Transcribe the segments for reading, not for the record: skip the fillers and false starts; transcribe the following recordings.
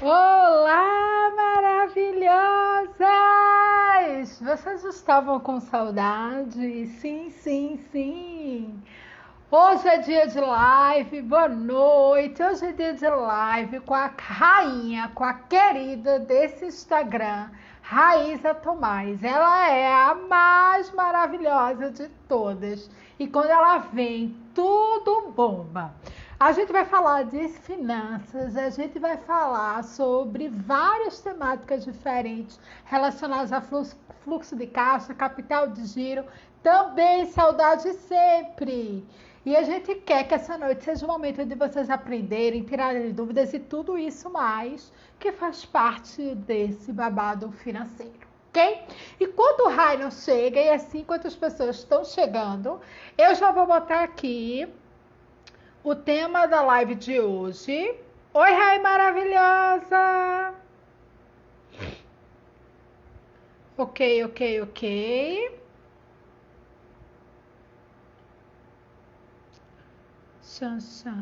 Olá, maravilhosas! Vocês estavam com saudade? Sim, sim, sim! Hoje é dia de live, boa noite! Hoje é dia de live com a rainha, com a querida desse Instagram, Raíza Tomás. Ela é a mais maravilhosa de todas e quando ela vem, tudo bomba. A gente vai falar de finanças, a gente vai falar sobre várias temáticas diferentes relacionadas a fluxo de caixa, capital de giro, também saudade sempre. E a gente quer que essa noite seja um momento de vocês aprenderem, tirarem dúvidas e tudo isso mais que faz parte desse babado financeiro. Ok? E quando o Rainer chega, e assim enquanto as pessoas estão chegando, eu já vou botar aqui o tema da live de hoje. Oi, Rai maravilhosa! Ok, ok, ok. Xanxã.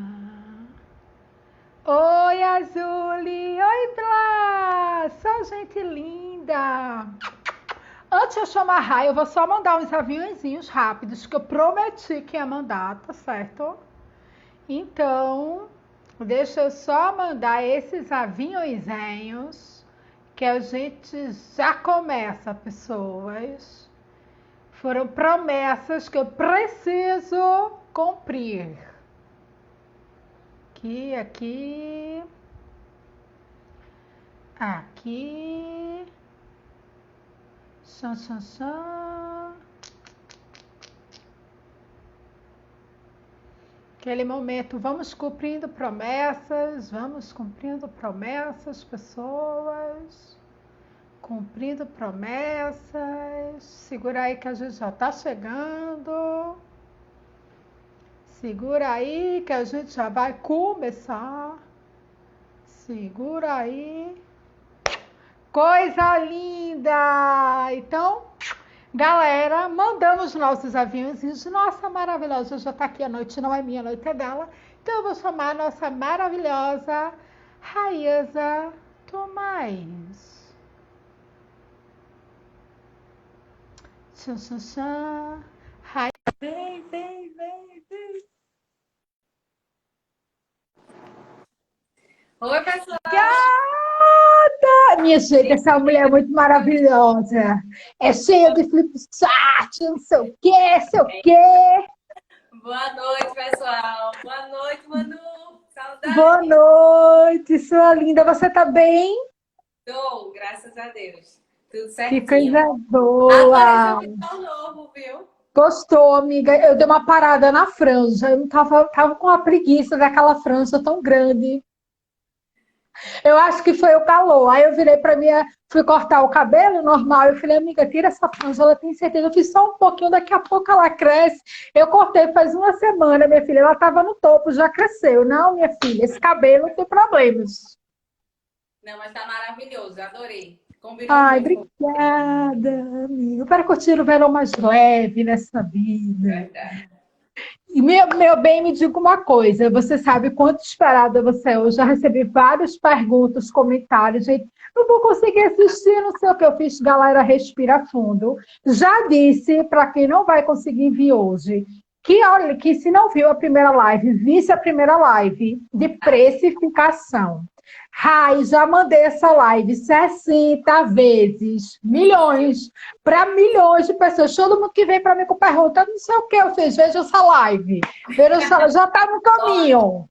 Oi, Azuli! Oi, Blá! Só gente linda! Antes de eu chamar a Rai, eu vou só mandar uns aviãozinhos rápidos que eu prometi que ia mandar, tá certo? Então, deixa eu só mandar esses aviãozinhos que a gente já começa, pessoas. Foram promessas que eu preciso cumprir. Aqui, aqui. Xan, xan, xan. Aquele momento, vamos cumprindo promessas, pessoas. Cumprindo promessas. Segura aí que a gente já tá chegando. Segura aí que a gente já vai começar. Segura aí. Coisa linda! Então, galera, mandamos nossos aviões. Nossa maravilhosa já tá aqui a noite, não é minha, a noite é dela. Então eu vou chamar a nossa maravilhosa Raíza Tomás. Tchan, tchan, tchan. Vem, vem, vem, vem. Oi, pessoal! Gata! Minha gente, essa mulher é muito maravilhosa. É cheia de flipchart, não sei o quê, sei o quê. Boa noite, pessoal! Boa noite, Manu! Boa Saudade! noite, sua linda. Você tá bem? Tô, graças a Deus. Tudo Que certinho. coisa Adorei seu boa. visual novo, viu? Gostou, amiga? Eu dei uma parada na franja. Eu não tava com uma preguiça daquela franja tão grande. Eu acho que foi o calor. Aí eu virei pra minha, fui cortar o cabelo normal. Eu falei, amiga, tira essa franja, ela tem certeza. Eu fiz só um pouquinho, daqui a pouco ela cresce. Eu cortei faz uma semana, minha filha. Ela estava no topo, já cresceu. Não, minha filha, esse cabelo não tem problemas. Não, mas tá maravilhoso, adorei. Combinou Ai, muito com obrigada, amigo. Para curtir o verão mais leve nessa vida. verdade. E meu bem, me diga uma coisa, você sabe quanto esperada você é? Eu já recebi várias perguntas, comentários, gente, não vou conseguir assistir, não sei o que eu fiz, galera, respira fundo. Já disse para quem não vai conseguir vir hoje, que olha, que se não viu a primeira live, visse a primeira live de precificação. Rai, já mandei essa live 60 vezes, milhões, para milhões de pessoas. Todo mundo que vem para mim com pergunta, não sei o que eu fiz, veja essa live. Já está no Ótimo, caminho.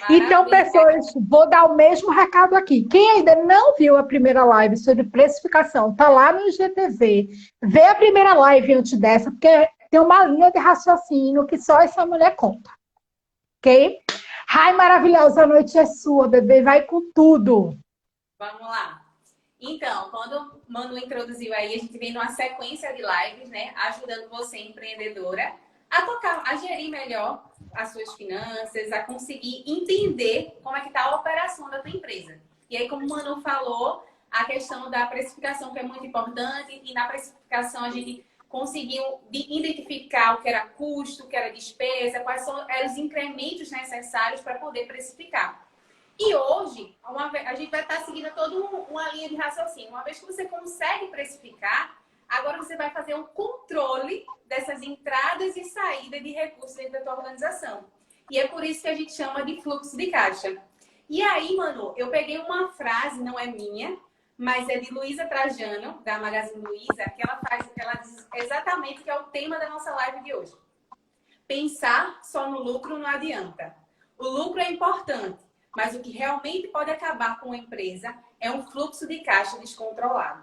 Então, maravilha. pessoas, vou dar o mesmo recado aqui. Quem ainda não viu a primeira live sobre precificação, está lá no IGTV. Vê a primeira live antes dessa, porque tem uma linha de raciocínio que só essa mulher conta. Ok? Ai, maravilhosa, a noite é sua, bebê. Vai com tudo. Vamos lá. Então, quando o Manu introduziu aí, a gente vem numa sequência de lives, né? Ajudando você, empreendedora, a tocar, a gerir melhor as suas finanças, a conseguir entender como é que está a operação da tua empresa. E aí, como o Manu falou, a questão da precificação que é muito importante, e na precificação a gente conseguiu identificar o que era custo, o que era despesa, quais eram os incrementos necessários para poder precificar. E hoje, a gente vai estar seguindo toda uma linha de raciocínio. Uma vez que você consegue precificar, agora você vai fazer um controle dessas entradas e saídas de recursos dentro da tua organização. E é por isso que a gente chama de fluxo de caixa. E aí, Manu, eu peguei uma frase, não é minha, mas é de Luísa Trajano, da Magazine Luiza, que ela diz exatamente que é o tema da nossa live de hoje. Pensar só no lucro não adianta. O lucro é importante, mas o que realmente pode acabar com a empresa é um fluxo de caixa descontrolado.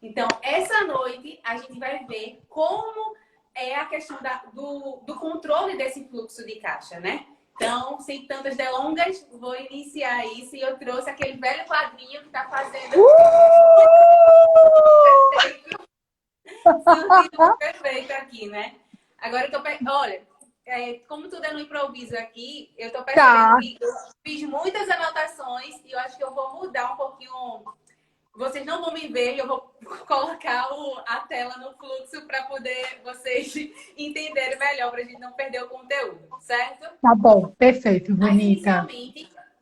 Então, essa noite, a gente vai ver como é a questão do controle desse fluxo de caixa, né? Então, sem tantas delongas, vou iniciar isso. E eu trouxe aquele velho quadrinho que está fazendo... Surgiu perfeito aqui, né? Agora eu tô... Olha, como tudo é no improviso aqui, eu tô percebendo que eu fiz muitas anotações e eu acho que eu vou mudar um pouquinho. Vocês não vão me ver, eu vou colocar a tela no fluxo para poder vocês entenderem melhor, para a gente não perder o conteúdo, certo? Tá bom, perfeito, bonita.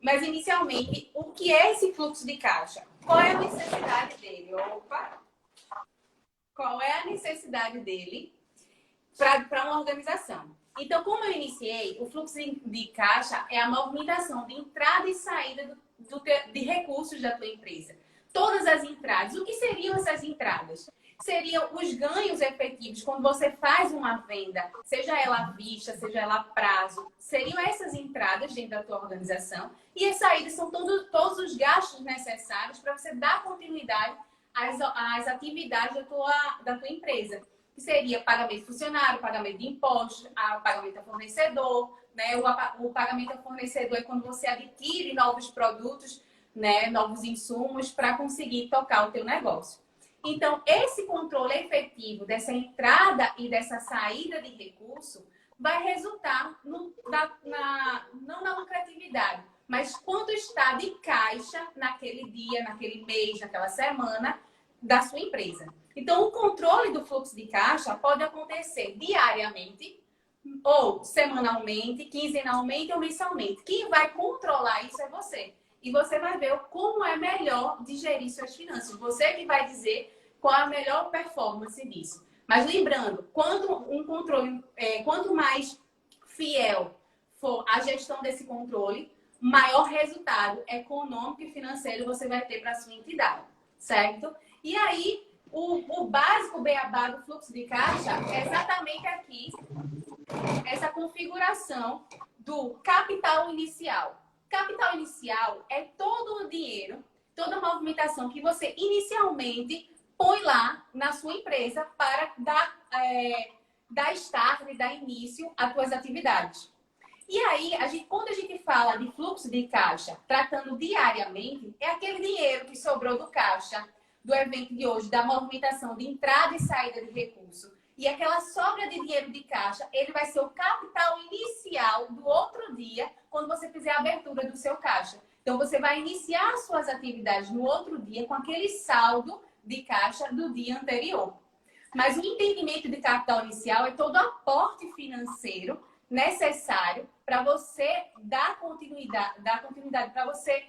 Mas inicialmente, o que é esse fluxo de caixa? Qual é a necessidade dele? Opa! Qual é a necessidade dele para uma organização? Então, como eu iniciei, o fluxo de caixa é a movimentação de entrada e saída de recursos da tua empresa. Todas as entradas. O que seriam essas entradas? Seriam os ganhos efetivos quando você faz uma venda, seja ela à vista, seja ela a prazo. Seriam essas entradas dentro da tua organização. E as saídas são todos os gastos necessários para você dar continuidade às atividades da tua empresa. Que seria pagamento de funcionário, pagamento de impostos, pagamento a fornecedor, né? O pagamento a fornecedor é quando você adquire novos produtos, né? Novos insumos para conseguir tocar o teu negócio. Então, esse controle efetivo dessa entrada e dessa saída de recurso vai resultar não na lucratividade, mas quanto está de caixa naquele dia, naquele mês, naquela semana da sua empresa. Então, o controle do fluxo de caixa pode acontecer diariamente, ou semanalmente, quinzenalmente ou mensalmente. Quem vai controlar isso é você. E você vai ver como é melhor de gerir suas finanças. Você que vai dizer qual é a melhor performance disso. Mas lembrando, quanto mais fiel for a gestão desse controle, maior resultado econômico e financeiro você vai ter para a sua entidade, certo? E aí, o básico beabá do fluxo de caixa é exatamente aqui, essa configuração do capital inicial. Capital inicial é todo o dinheiro, toda a movimentação que você inicialmente põe lá na sua empresa para dar start e dar início às suas atividades. E aí, quando a gente fala de fluxo de caixa, tratando diariamente, é aquele dinheiro que sobrou do caixa, do evento de hoje, da movimentação de entrada e saída de recurso. E aquela sobra de dinheiro de caixa, ele vai ser o capital inicial do outro dia, quando você fizer a abertura do seu caixa. Então, você vai iniciar as suas atividades no outro dia com aquele saldo de caixa do dia anterior. Mas o entendimento de capital inicial é todo o aporte financeiro necessário para você dar continuidade para você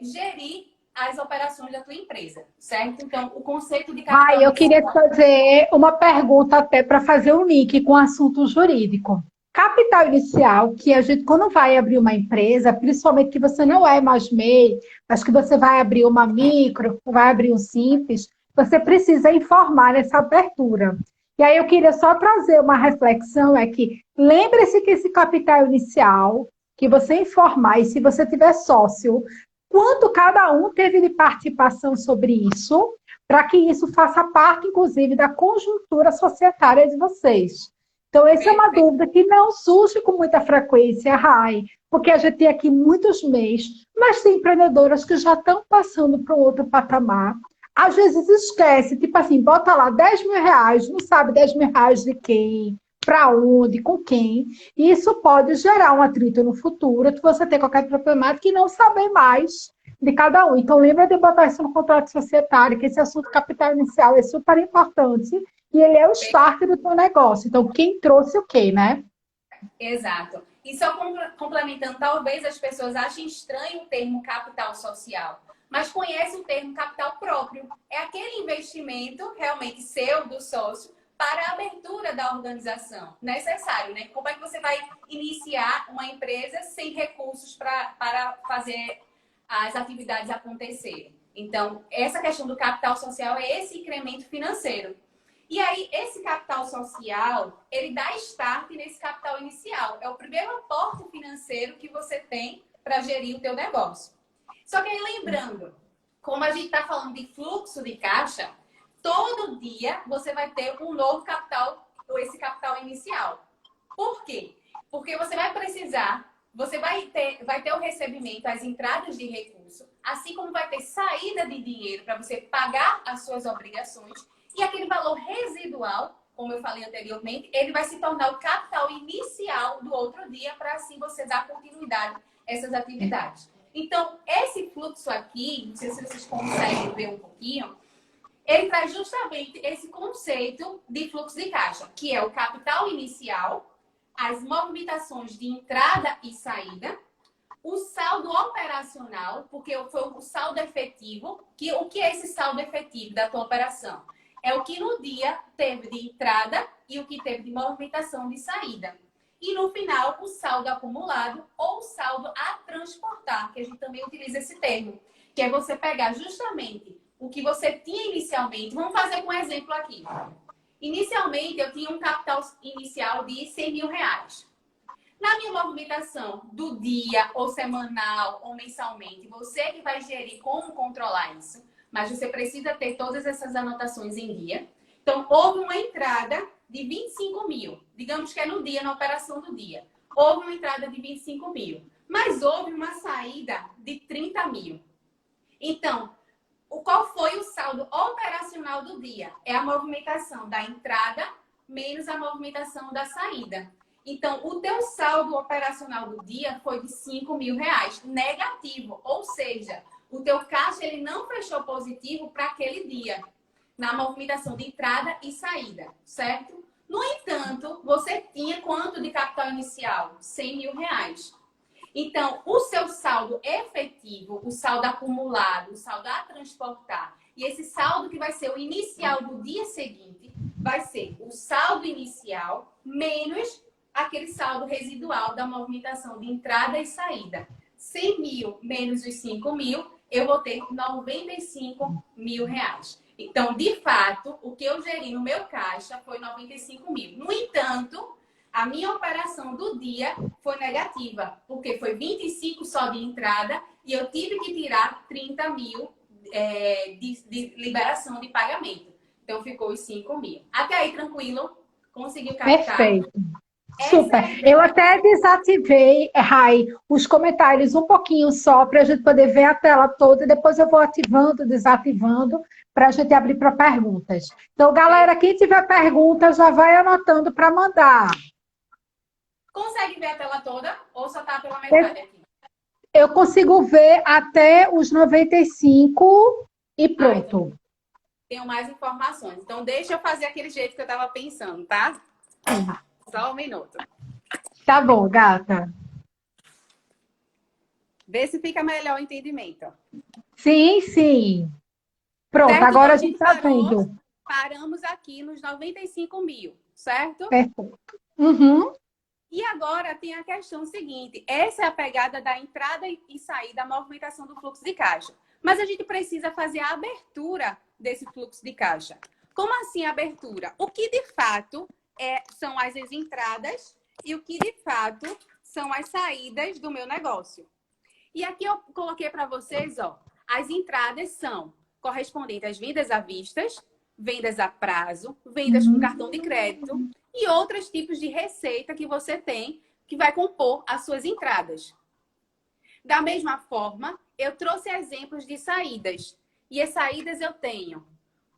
gerir as operações da tua empresa, certo? Então, o conceito de capital inicial... Eu queria te fazer uma pergunta até para fazer um link com o assunto jurídico. Capital inicial, que a gente, quando vai abrir uma empresa, principalmente que você não é mais MEI, mas que você vai abrir uma micro, vai abrir um simples, você precisa informar essa abertura. E aí eu queria só trazer uma reflexão, é que lembre-se que esse capital inicial, que você informar, e se você tiver sócio, quanto cada um teve de participação sobre isso, para que isso faça parte, inclusive, da conjuntura societária de vocês. Então, essa é uma dúvida que não surge com muita frequência, Rai, porque a gente tem aqui muitos MEIs, mas tem empreendedoras que já estão passando para um outro patamar. Às vezes esquece, tipo assim, bota lá 10 mil reais, não sabe 10 mil reais de quem, para onde, com quem. E isso pode gerar um atrito no futuro, que você tem qualquer problemática e não saber mais de cada um. Então, lembra de botar isso no contrato societário, que esse assunto capital inicial é super importante e ele é o start do teu negócio. Então, quem trouxe o quê, né? Exato. E só complementando, talvez as pessoas achem estranho o termo capital social, mas conhecem o termo capital próprio. É aquele investimento realmente seu, do sócio, para a abertura da organização. Necessário, né? Como é que você vai iniciar uma empresa sem recursos para fazer as atividades acontecerem? Então, essa questão do capital social é esse incremento financeiro. E aí, esse capital social, ele dá start nesse capital inicial. É o primeiro aporte financeiro que você tem para gerir o teu negócio. Só que aí, lembrando, como a gente está falando de fluxo de caixa, todo dia você vai ter um novo capital, ou esse capital inicial. Por quê? Porque você vai precisar, você vai ter o recebimento, as entradas de recurso, assim como vai ter saída de dinheiro para você pagar as suas obrigações. E aquele valor residual, como eu falei anteriormente, ele vai se tornar o capital inicial do outro dia para assim você dar continuidade a essas atividades. Então, esse fluxo aqui, não sei se vocês conseguem ver um pouquinho, ele traz justamente esse conceito de fluxo de caixa, que é o capital inicial, as movimentações de entrada e saída, o saldo operacional, porque foi o saldo efetivo. O que é esse saldo efetivo da tua operação? É o que no dia teve de entrada e o que teve de movimentação de saída. E no final, o saldo acumulado ou saldo a transportar, que a gente também utiliza esse termo, que é você pegar justamente o que você tinha inicialmente. Vamos fazer um exemplo aqui. Inicialmente, eu tinha um capital inicial de 100 mil reais. Na minha movimentação do dia, ou semanal, ou mensalmente, você que vai gerir como controlar isso, mas você precisa ter todas essas anotações em guia. Então, houve uma entrada de 25 mil. Digamos que é no dia, na operação do dia. Houve uma entrada de 25 mil. Mas houve uma saída de 30 mil. Então, qual foi o saldo operacional do dia? É a movimentação da entrada menos a movimentação da saída. Então, o teu saldo operacional do dia foi de 5 mil reais, negativo. Ou seja, o teu caixa ele não fechou positivo para aquele dia, na movimentação de entrada e saída, certo? No entanto, você tinha quanto de capital inicial? 100 mil reais. Então, o seu saldo efetivo, o saldo acumulado, o saldo a transportar, e esse saldo que vai ser o inicial do dia seguinte, vai ser o saldo inicial menos aquele saldo residual da movimentação de entrada e saída. 100 mil menos os 5 mil, eu vou ter 95 mil reais. Então, de fato, o que eu geri no meu caixa foi 95 mil. No entanto, a minha operação do dia foi negativa, porque foi 25 só de entrada e eu tive que tirar 30 mil de liberação de pagamento. Então, ficou os 5 mil. Até aí, tranquilo? Conseguiu captar? Perfeito. Super. Eu até desativei, Rai, os comentários um pouquinho só para a gente poder ver a tela toda e depois eu vou ativando, desativando para a gente abrir para perguntas. Então, galera, quem tiver pergunta já vai anotando para mandar. Consegue ver a tela toda ou só está pela metade aqui? Eu consigo ver até os 95 e pronto. Então, tenho mais informações. Então, deixa eu fazer aquele jeito que eu estava pensando, tá? Só um minuto. Tá bom, gata. Vê se fica melhor o entendimento. Sim, sim. Pronto, certo? agora Então, a gente está vendo. Paramos aqui nos 95 mil, certo? Perfeito. Uhum. E agora tem a questão seguinte. Essa é a pegada da entrada e saída, da movimentação do fluxo de caixa. Mas a gente precisa fazer a abertura desse fluxo de caixa. Como assim a abertura? O que de fato são as entradas e o que de fato são as saídas do meu negócio. E aqui eu coloquei para vocês, ó, as entradas são correspondentes às vendas à vista, vendas a prazo, vendas com cartão de crédito e outros tipos de receita que você tem que vai compor as suas entradas. Da mesma forma, eu trouxe exemplos de saídas. E as saídas eu tenho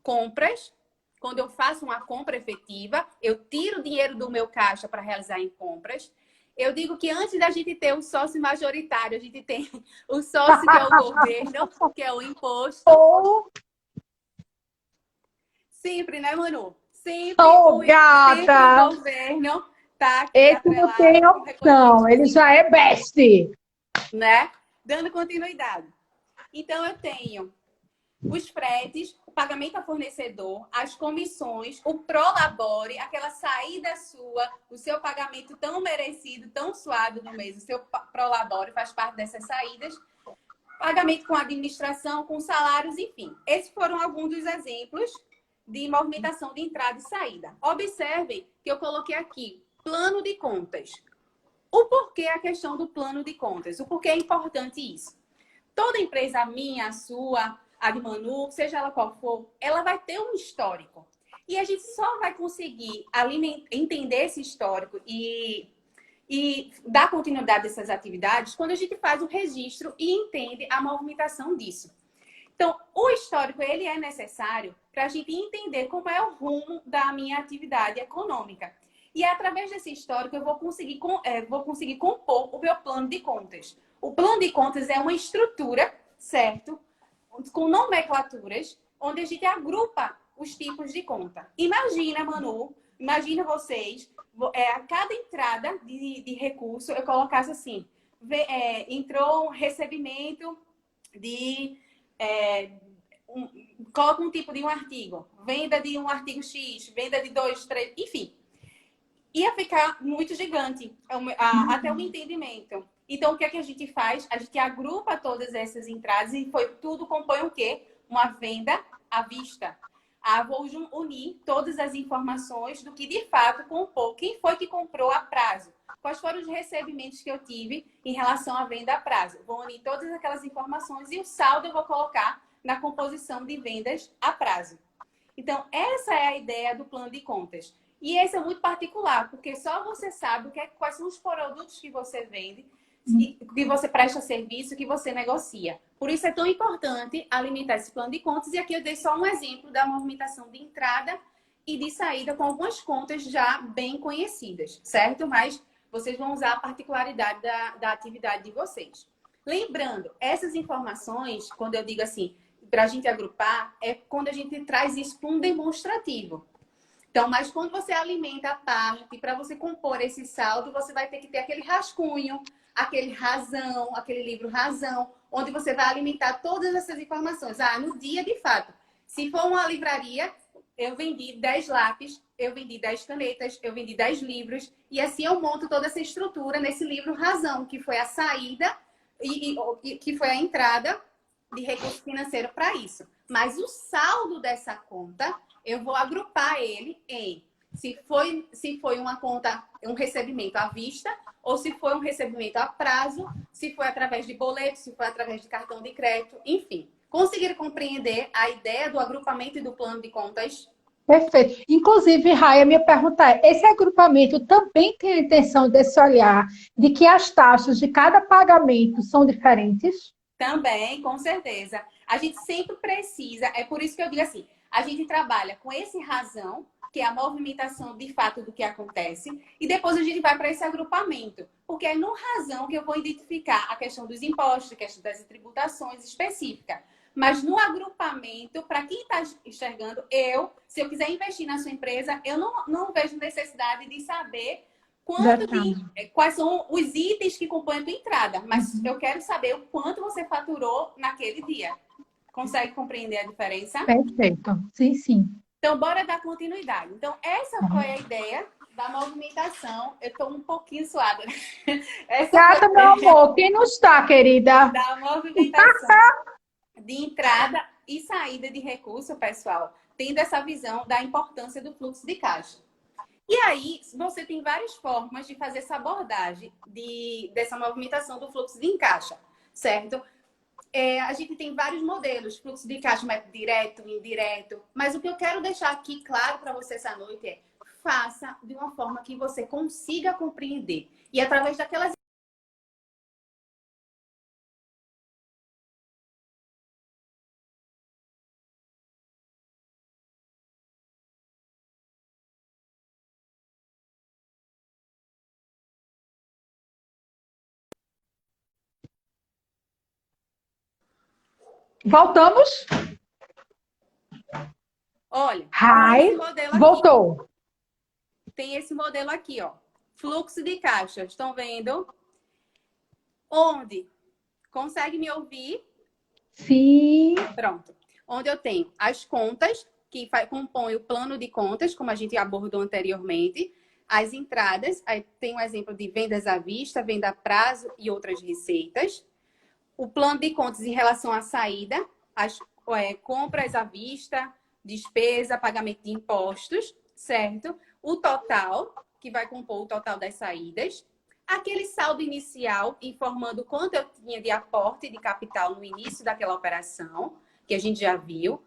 compras. Quando eu faço uma compra efetiva, eu tiro o dinheiro do meu caixa para realizar em compras. Eu digo que antes da gente ter o sócio majoritário, a gente tem o sócio que é o governo, que é o imposto. Sempre, né, Manu? Sempre, gata. sempre o governo tá aqui Esse não tem atrelado com opção, ele já é best. né? Dando continuidade. Então, eu tenho os fretes, o pagamento a fornecedor, as comissões, o prolabore, aquela saída sua, o seu pagamento tão merecido, tão suado no mês, o seu prolabore faz parte dessas saídas, pagamento com administração, com salários, enfim. Esses foram alguns dos exemplos de movimentação de entrada e saída. Observem que eu coloquei aqui plano de contas. O porquê a questão do plano de contas? O porquê é importante isso? Toda empresa minha, a sua, a de Manu, seja ela qual for, ela vai ter um histórico. E a gente só vai conseguir entender esse histórico e dar continuidade a essas atividades quando a gente faz o registro e entende a movimentação disso. Então, o histórico ele é necessário para a gente entender como é o rumo da minha atividade econômica. E através desse histórico eu vou conseguir compor o meu plano de contas. O plano de contas é uma estrutura, certo? Com nomenclaturas, onde a gente agrupa os tipos de conta. Imagina, Manu, imagina vocês, a cada entrada de recurso, eu colocasse assim, entrou um recebimento de... coloca um tipo de um artigo, venda de um artigo X, venda de 2, 3, enfim. Ia ficar muito gigante, até o entendimento. Então, o que é que a gente faz? A gente agrupa todas essas entradas e tudo compõe o quê? Uma venda à vista. Vou unir todas as informações do que de fato compôs. Quem foi que comprou a prazo? Quais foram os recebimentos que eu tive em relação à venda a prazo? Vou unir todas aquelas informações e o saldo eu vou colocar na composição de vendas a prazo. Então, essa é a ideia do plano de contas. E esse é muito particular, porque só você sabe quais são os produtos que você vende, que você presta serviço, que você negocia. Por isso é tão importante alimentar esse plano de contas. E aqui eu dei só um exemplo da movimentação de entrada e de saída com algumas contas já bem conhecidas, certo? Mas vocês vão usar a particularidade da atividade de vocês. Lembrando, essas informações, quando eu digo assim, para a gente agrupar, é quando a gente traz isso para um demonstrativo. Então, mas quando você alimenta a parte, para você compor esse saldo, você vai ter que ter aquele rascunho, aquele razão, aquele livro razão, onde você vai alimentar todas essas informações. No dia de fato, se for uma livraria, eu vendi 10 lápis, eu vendi 10 canetas, eu vendi 10 livros, e assim eu monto toda essa estrutura nesse livro razão, que foi a saída e que foi a entrada de recurso financeiro para isso. Mas o saldo dessa conta, eu vou agrupar ele em se foi uma conta, um recebimento à vista, ou se foi um recebimento a prazo, se foi através de boleto, se foi através de cartão de crédito, enfim. Conseguiram compreender a ideia do agrupamento e do plano de contas? Perfeito. Inclusive, Raia, minha pergunta é: esse agrupamento também tem a intenção desse olhar de que as taxas de cada pagamento são diferentes? Também, com certeza. A gente sempre precisa, é por isso que eu digo assim, a gente trabalha com esse razão, que é a movimentação de fato do que acontece, e depois a gente vai para esse agrupamento, porque é no razão que eu vou identificar a questão dos impostos, a questão das tributações específicas. Mas no agrupamento, para quem está enxergando, se eu quiser investir na sua empresa, eu não vejo necessidade de saber quais são os itens que compõem a tua entrada, mas eu quero saber o quanto você faturou naquele dia. Consegue compreender a diferença? Perfeito. Sim, sim. Então, bora dar continuidade. Então, essa foi a ideia da movimentação. Eu estou um pouquinho suada. Obrigada, meu amor. Quem não está, querida? Da movimentação de entrada e saída de recurso, pessoal, tendo essa visão da importância do fluxo de caixa. E aí, você tem várias formas de fazer essa abordagem dessa movimentação do fluxo de caixa, certo? A gente tem vários modelos, fluxo de caixa método direto, indireto, mas o que eu quero deixar aqui claro para você essa noite é: faça de uma forma que você consiga compreender. E através daquelas Voltamos? olha, Hi. esse modelo aqui. Voltou. Tem esse modelo aqui, ó. Fluxo de caixa. Estão vendo? Onde? Consegue me ouvir? Sim. Pronto. Onde eu tenho as contas, que compõem o plano de contas, como a gente abordou anteriormente. As entradas, aí tem um exemplo de vendas à vista, venda a prazo e outras receitas. O plano de contas em relação à saída, as compras à vista, despesa, pagamento de impostos, certo? O total, que vai compor o total das saídas. Aquele saldo inicial, informando quanto eu tinha de aporte de capital no início daquela operação, que a gente já viu.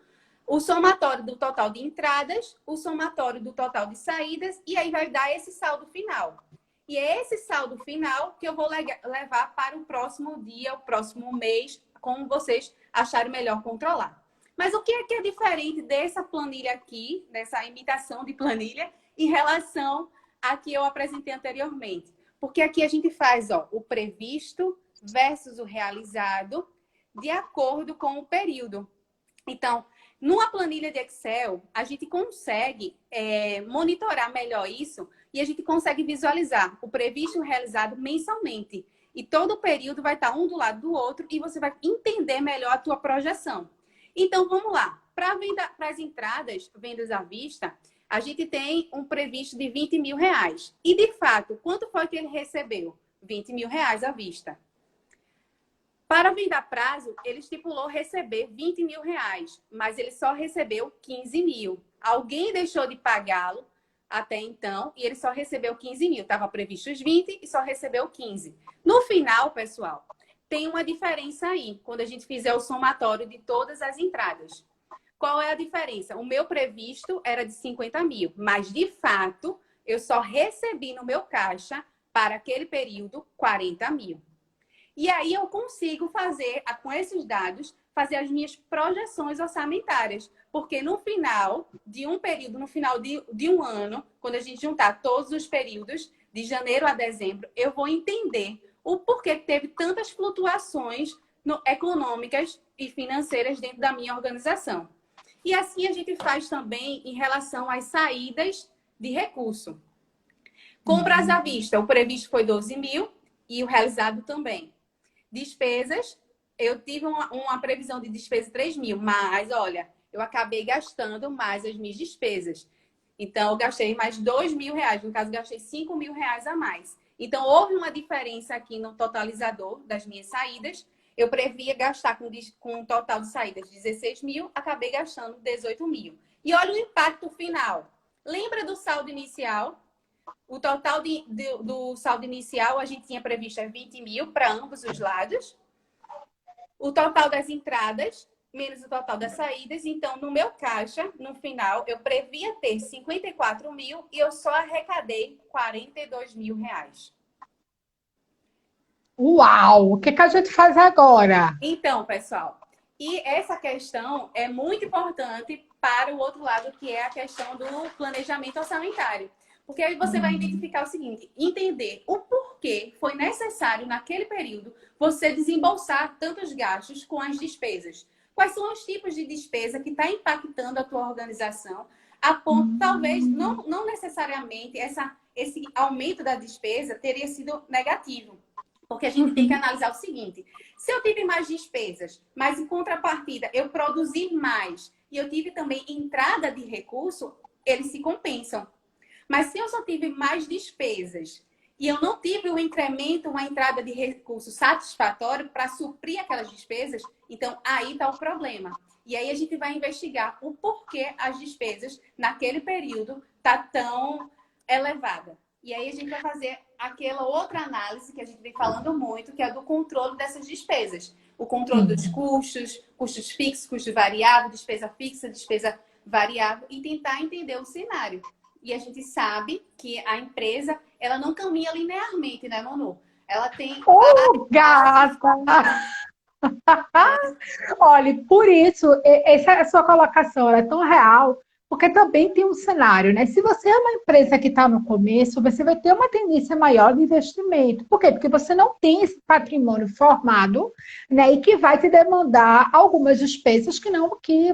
O somatório do total de entradas, o somatório do total de saídas, e aí vai dar esse saldo final. E é esse saldo final que eu vou levar para o próximo dia, o próximo mês, como vocês acharem melhor controlar. Mas o que é diferente dessa planilha aqui, dessa imitação de planilha, em relação à que eu apresentei anteriormente? Porque aqui a gente faz o previsto versus o realizado de acordo com o período. Então, numa planilha de Excel, a gente consegue monitorar melhor isso e a gente consegue visualizar o previsto e o realizado mensalmente. E todo o período vai estar um do lado do outro e você vai entender melhor a tua projeção. Então, vamos lá. Para as entradas, vendas à vista, a gente tem um previsto de R$20 mil. E, de fato, quanto foi que ele recebeu? R$20 mil à vista. Para venda a prazo, ele estipulou receber R$20 mil, mas ele só recebeu 15 mil. Alguém deixou de pagá-lo até então e ele só recebeu 15 mil. Estava previsto os 20 e só recebeu 15. No final, pessoal, tem uma diferença aí, quando a gente fizer o somatório de todas as entradas. Qual é a diferença? O meu previsto era de 50 mil, mas de fato, eu só recebi no meu caixa, para aquele período, 40 mil. E aí eu consigo fazer, com esses dados, fazer as minhas projeções orçamentárias. Porque no final de um período, no final de um ano, quando a gente juntar todos os períodos, de janeiro a dezembro, eu vou entender o porquê teve tantas flutuações econômicas e financeiras dentro da minha organização. E assim a gente faz também em relação às saídas de recurso. Compras à vista, o previsto foi 12 mil e o realizado também. Despesas, eu tive uma previsão de despesa de 3 mil, mas olha, eu acabei gastando mais as minhas despesas. Então, eu gastei mais 2 mil reais, no caso, gastei 5 mil reais a mais. Então, houve uma diferença aqui no totalizador das minhas saídas. Eu previa gastar com um total de saídas de 16 mil, acabei gastando 18 mil. E olha o impacto final. Lembra do saldo inicial? O total do saldo inicial, a gente tinha previsto 20 mil para ambos os lados. O total das entradas, menos o total das saídas. Então, no meu caixa, no final, eu previa ter 54 mil e eu só arrecadei 42 mil reais. Uau! O que a gente faz agora? Então, pessoal, e essa questão é muito importante para o outro lado, que é a questão do planejamento orçamentário. Porque aí você vai identificar o seguinte, entender o porquê foi necessário, naquele período, você desembolsar tantos gastos com as despesas. Quais são os tipos de despesa que está impactando a tua organização, a ponto, talvez, não necessariamente, esse aumento da despesa teria sido negativo. Porque a gente tem que analisar o seguinte, se eu tive mais despesas, mas em contrapartida eu produzi mais e eu tive também entrada de recurso, eles se compensam. Mas se eu só tive mais despesas e eu não tive um incremento, uma entrada de recurso satisfatório para suprir aquelas despesas, então aí está o problema. E aí a gente vai investigar o porquê as despesas naquele período tá tão elevada. E aí a gente vai fazer aquela outra análise que a gente vem falando muito, que é do controle dessas despesas. O controle dos custos, custos fixos, custo variável, despesa fixa, despesa variável, e tentar entender o cenário. E a gente sabe que a empresa, ela não caminha linearmente, né, Manu? Ela tem... Gata! Olha, por isso, essa sua colocação é tão real, porque também tem um cenário, né? Se você é uma empresa que está no começo, você vai ter uma tendência maior de investimento. Por quê? Porque você não tem esse patrimônio formado, né? E que vai te demandar algumas despesas que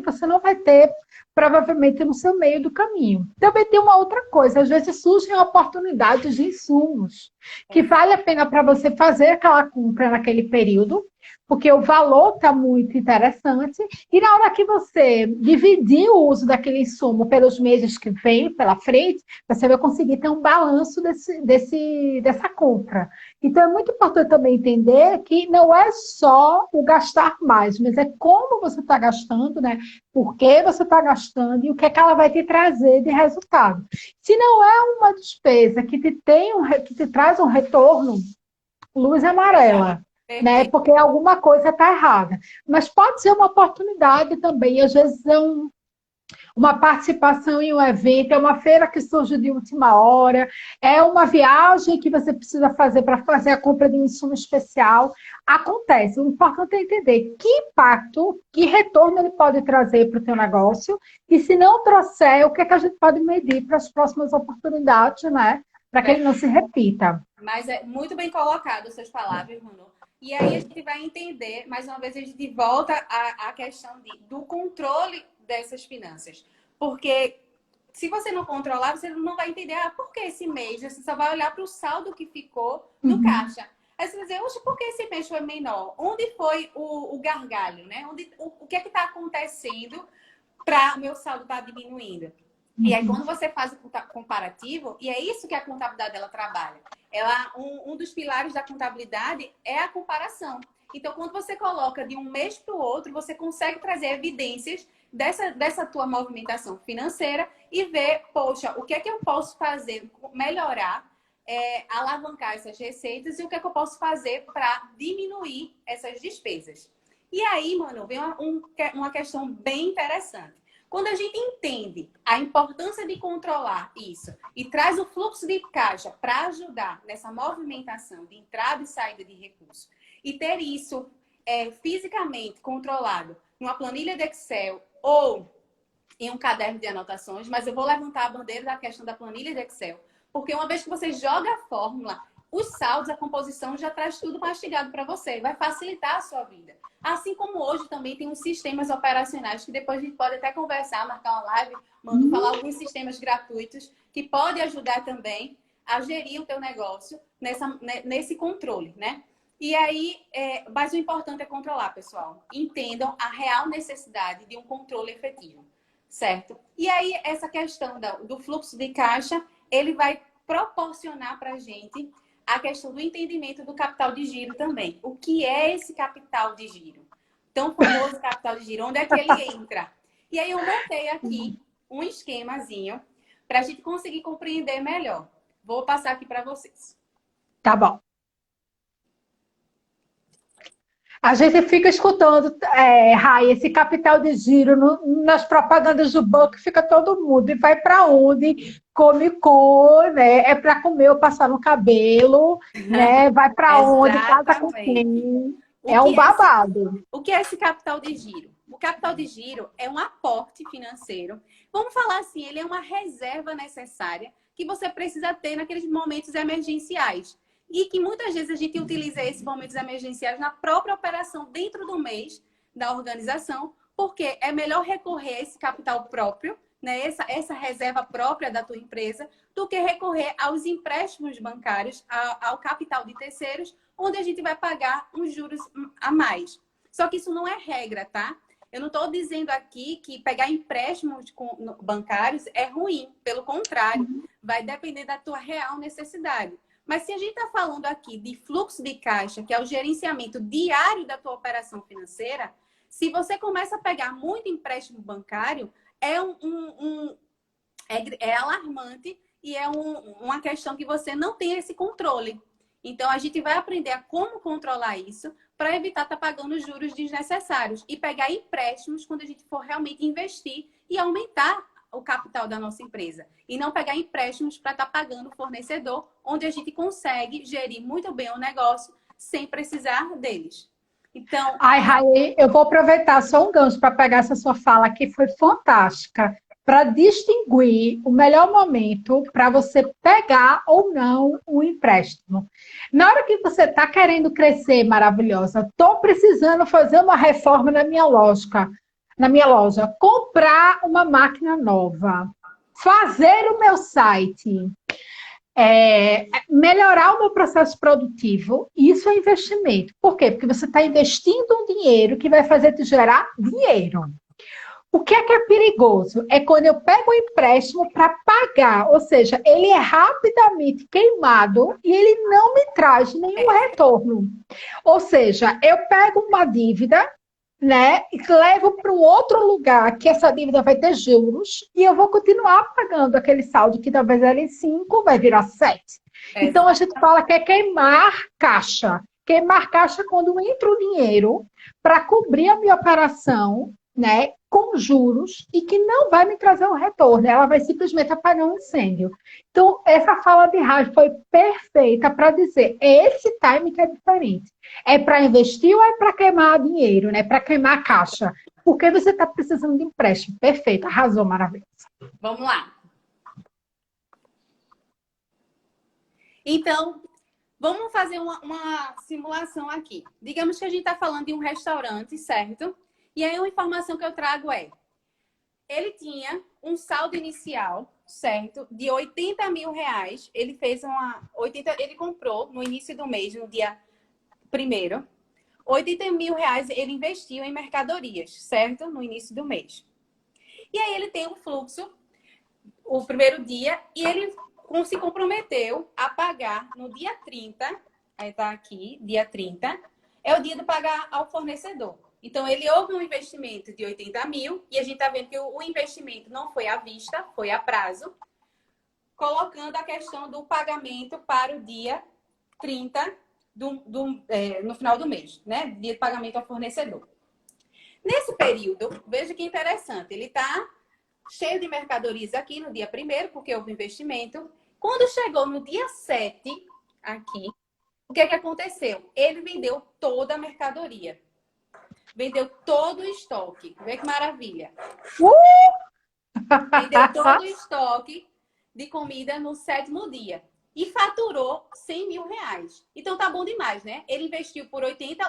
você não vai ter provavelmente no seu meio do caminho. Também tem uma outra coisa, às vezes surgem oportunidades de insumos, que vale a pena para você fazer aquela compra naquele período, porque o valor está muito interessante, e na hora que você dividir o uso daquele insumo pelos meses que vem pela frente, você vai conseguir ter um balanço dessa compra. Então, é muito importante também entender que não é só o gastar mais, mas é como você está gastando, né? Por que você está gastando e o que é que ela vai te trazer de resultado. Se não é uma despesa que te traz um retorno, luz amarela, né? Porque alguma coisa está errada. Mas pode ser uma oportunidade também, às vezes uma participação em um evento, é uma feira que surge de última hora, é uma viagem que você precisa fazer para fazer a compra de um insumo especial. Acontece. O importante é entender que impacto, que retorno ele pode trazer para o teu negócio, e se não trouxer, o que é que a gente pode medir para as próximas oportunidades, né? Para que ele não se repita. Mas é muito bem colocado as suas palavras, Manu. E aí a gente vai entender, mais uma vez, a gente volta à questão do controle dessas finanças. Porque se você não controlar, você não vai entender, por que esse mês? Você só vai olhar para o saldo que ficou no caixa. Aí você vai dizer, oxe, por que esse mês foi menor? Onde foi o gargalho, né? O que é que está acontecendo para o meu saldo estar diminuindo? E aí, quando você faz o comparativo, e é isso que a contabilidade ela trabalha. Um dos pilares da contabilidade é a comparação. Então, quando você coloca de um mês para o outro, você consegue trazer evidências dessa tua movimentação financeira e ver, poxa, o que é que eu posso fazer, melhorar, alavancar essas receitas e o que é que eu posso fazer para diminuir essas despesas. E aí, mano, vem uma questão bem interessante. Quando a gente entende a importância de controlar isso e traz o fluxo de caixa para ajudar nessa movimentação de entrada e saída de recursos e ter isso fisicamente controlado numa planilha de Excel ou em um caderno de anotações, mas eu vou levantar a bandeira da questão da planilha de Excel, porque uma vez que você joga a fórmula, os saldos, a composição já traz tudo mastigado para você, vai facilitar a sua vida. Assim como hoje também tem uns sistemas operacionais que depois a gente pode até conversar, marcar uma live, falar alguns sistemas gratuitos que podem ajudar também a gerir o teu negócio nesse controle, né? E aí, mas o importante é controlar, pessoal. Entendam a real necessidade de um controle efetivo, certo? E aí, essa questão do fluxo de caixa, ele vai proporcionar para a gente a questão do entendimento do capital de giro também. O que é esse capital de giro? Tão famoso capital de giro, onde é que ele entra? E aí eu montei aqui um esquemazinho para a gente conseguir compreender melhor. Vou passar aqui para vocês. Tá bom. A gente fica escutando, Rai, esse capital de giro nas propagandas do banco, fica todo mundo. E vai para onde? Come cor, né? É para comer ou passar no cabelo, né? Vai para onde? Casa com quem? É um babado. O que é esse capital de giro? O capital de giro é um aporte financeiro. Vamos falar assim, ele é uma reserva necessária que você precisa ter naqueles momentos emergenciais. E que muitas vezes a gente utiliza esses momentos emergenciais na própria operação dentro do mês da organização, porque é melhor recorrer a esse capital próprio, né? essa reserva própria da tua empresa, do que recorrer aos empréstimos bancários, ao capital de terceiros, onde a gente vai pagar uns juros a mais. Só que isso não é regra, tá? Eu não estou dizendo aqui que pegar empréstimos bancários é ruim. Pelo contrário, vai depender da tua real necessidade. Mas se a gente está falando aqui de fluxo de caixa, que é o gerenciamento diário da tua operação financeira, se você começa a pegar muito empréstimo bancário, é alarmante e é uma questão que você não tem esse controle. Então, a gente vai aprender a como controlar isso para evitar estar pagando juros desnecessários e pegar empréstimos quando a gente for realmente investir e aumentar o capital da nossa empresa. E não pegar empréstimos para estar pagando o fornecedor, onde a gente consegue gerir muito bem o negócio sem precisar deles. Então... Ai, Raí, eu vou aproveitar só um gancho para pegar essa sua fala que foi fantástica, para distinguir o melhor momento para você pegar ou não um empréstimo. Na hora que você está querendo crescer, maravilhosa, estou precisando fazer uma reforma na minha lógica. na minha loja, comprar uma máquina nova, fazer o meu site, melhorar o meu processo produtivo, isso é investimento. Por quê? Porque você está investindo um dinheiro que vai fazer te gerar dinheiro. O que é perigoso? É quando eu pego o empréstimo para pagar, ou seja, ele é rapidamente queimado e ele não me traz nenhum retorno. Ou seja, eu pego uma dívida, né, e levo para um outro lugar que essa dívida vai ter juros e eu vou continuar pagando aquele saldo que talvez era em 5, vai virar 7. Então a gente fala que é queimar caixa. Queimar caixa é quando entra o dinheiro para cobrir a minha operação, né, com juros e que não vai me trazer um retorno, ela vai simplesmente apagar um incêndio. Então, essa fala de Raj foi perfeita para dizer, esse time que é diferente. É para investir ou é para queimar dinheiro, né? Para queimar caixa? Porque você está precisando de empréstimo. Perfeito, arrasou, maravilhoso. Vamos lá. Então, vamos fazer uma simulação aqui. Digamos que a gente está falando de um restaurante, certo? E aí, uma informação que eu trago é: ele tinha um saldo inicial, certo? De 80 mil reais. Ele fez ele comprou no início do mês, no dia 1º. 80 mil reais ele investiu em mercadorias, certo? No início do mês. E aí ele tem um fluxo, o primeiro dia, e ele se comprometeu a pagar no dia 30. Aí tá aqui, dia 30. É o dia de pagar ao fornecedor. Então, ele houve um investimento de 80 mil e a gente está vendo que o investimento não foi à vista, foi a prazo, colocando a questão do pagamento para o dia 30 no final do mês, né? Dia de pagamento ao fornecedor. Nesse período, veja que interessante, ele está cheio de mercadorias aqui no dia 1º, porque houve investimento. Quando chegou no dia 7, aqui, o que aconteceu? Ele vendeu toda a mercadoria. Vendeu todo o estoque. Vê que maravilha. Vendeu todo o estoque de comida no 7º dia. E faturou 100 mil reais. Então tá bom demais, né? Ele investiu por 80,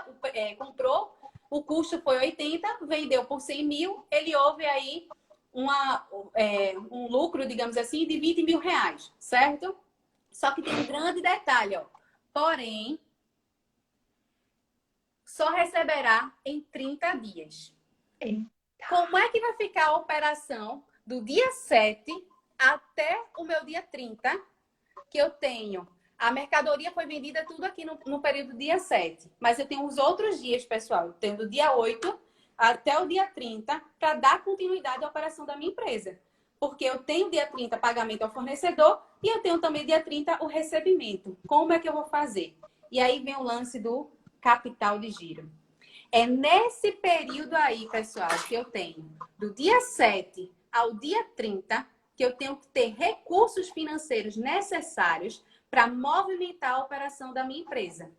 comprou, o custo foi 80, vendeu por 100 mil. Ele houve aí um lucro, digamos assim, de 20 mil reais, certo? Só que tem um grande detalhe, ó. Porém, só receberá em 30 dias. Como é que vai ficar a operação do dia 7 até o meu dia 30, que eu tenho? A mercadoria foi vendida tudo aqui no período do dia 7. Mas eu tenho os outros dias, pessoal. Eu tenho do dia 8 até o dia 30 para dar continuidade à operação da minha empresa. Porque eu tenho dia 30 pagamento ao fornecedor e eu tenho também dia 30 o recebimento. Como é que eu vou fazer? E aí vem o lance do capital de giro. É nesse período aí, pessoal, que eu tenho do dia 7 ao dia 30 que eu tenho que ter recursos financeiros necessários para movimentar a operação da minha empresa.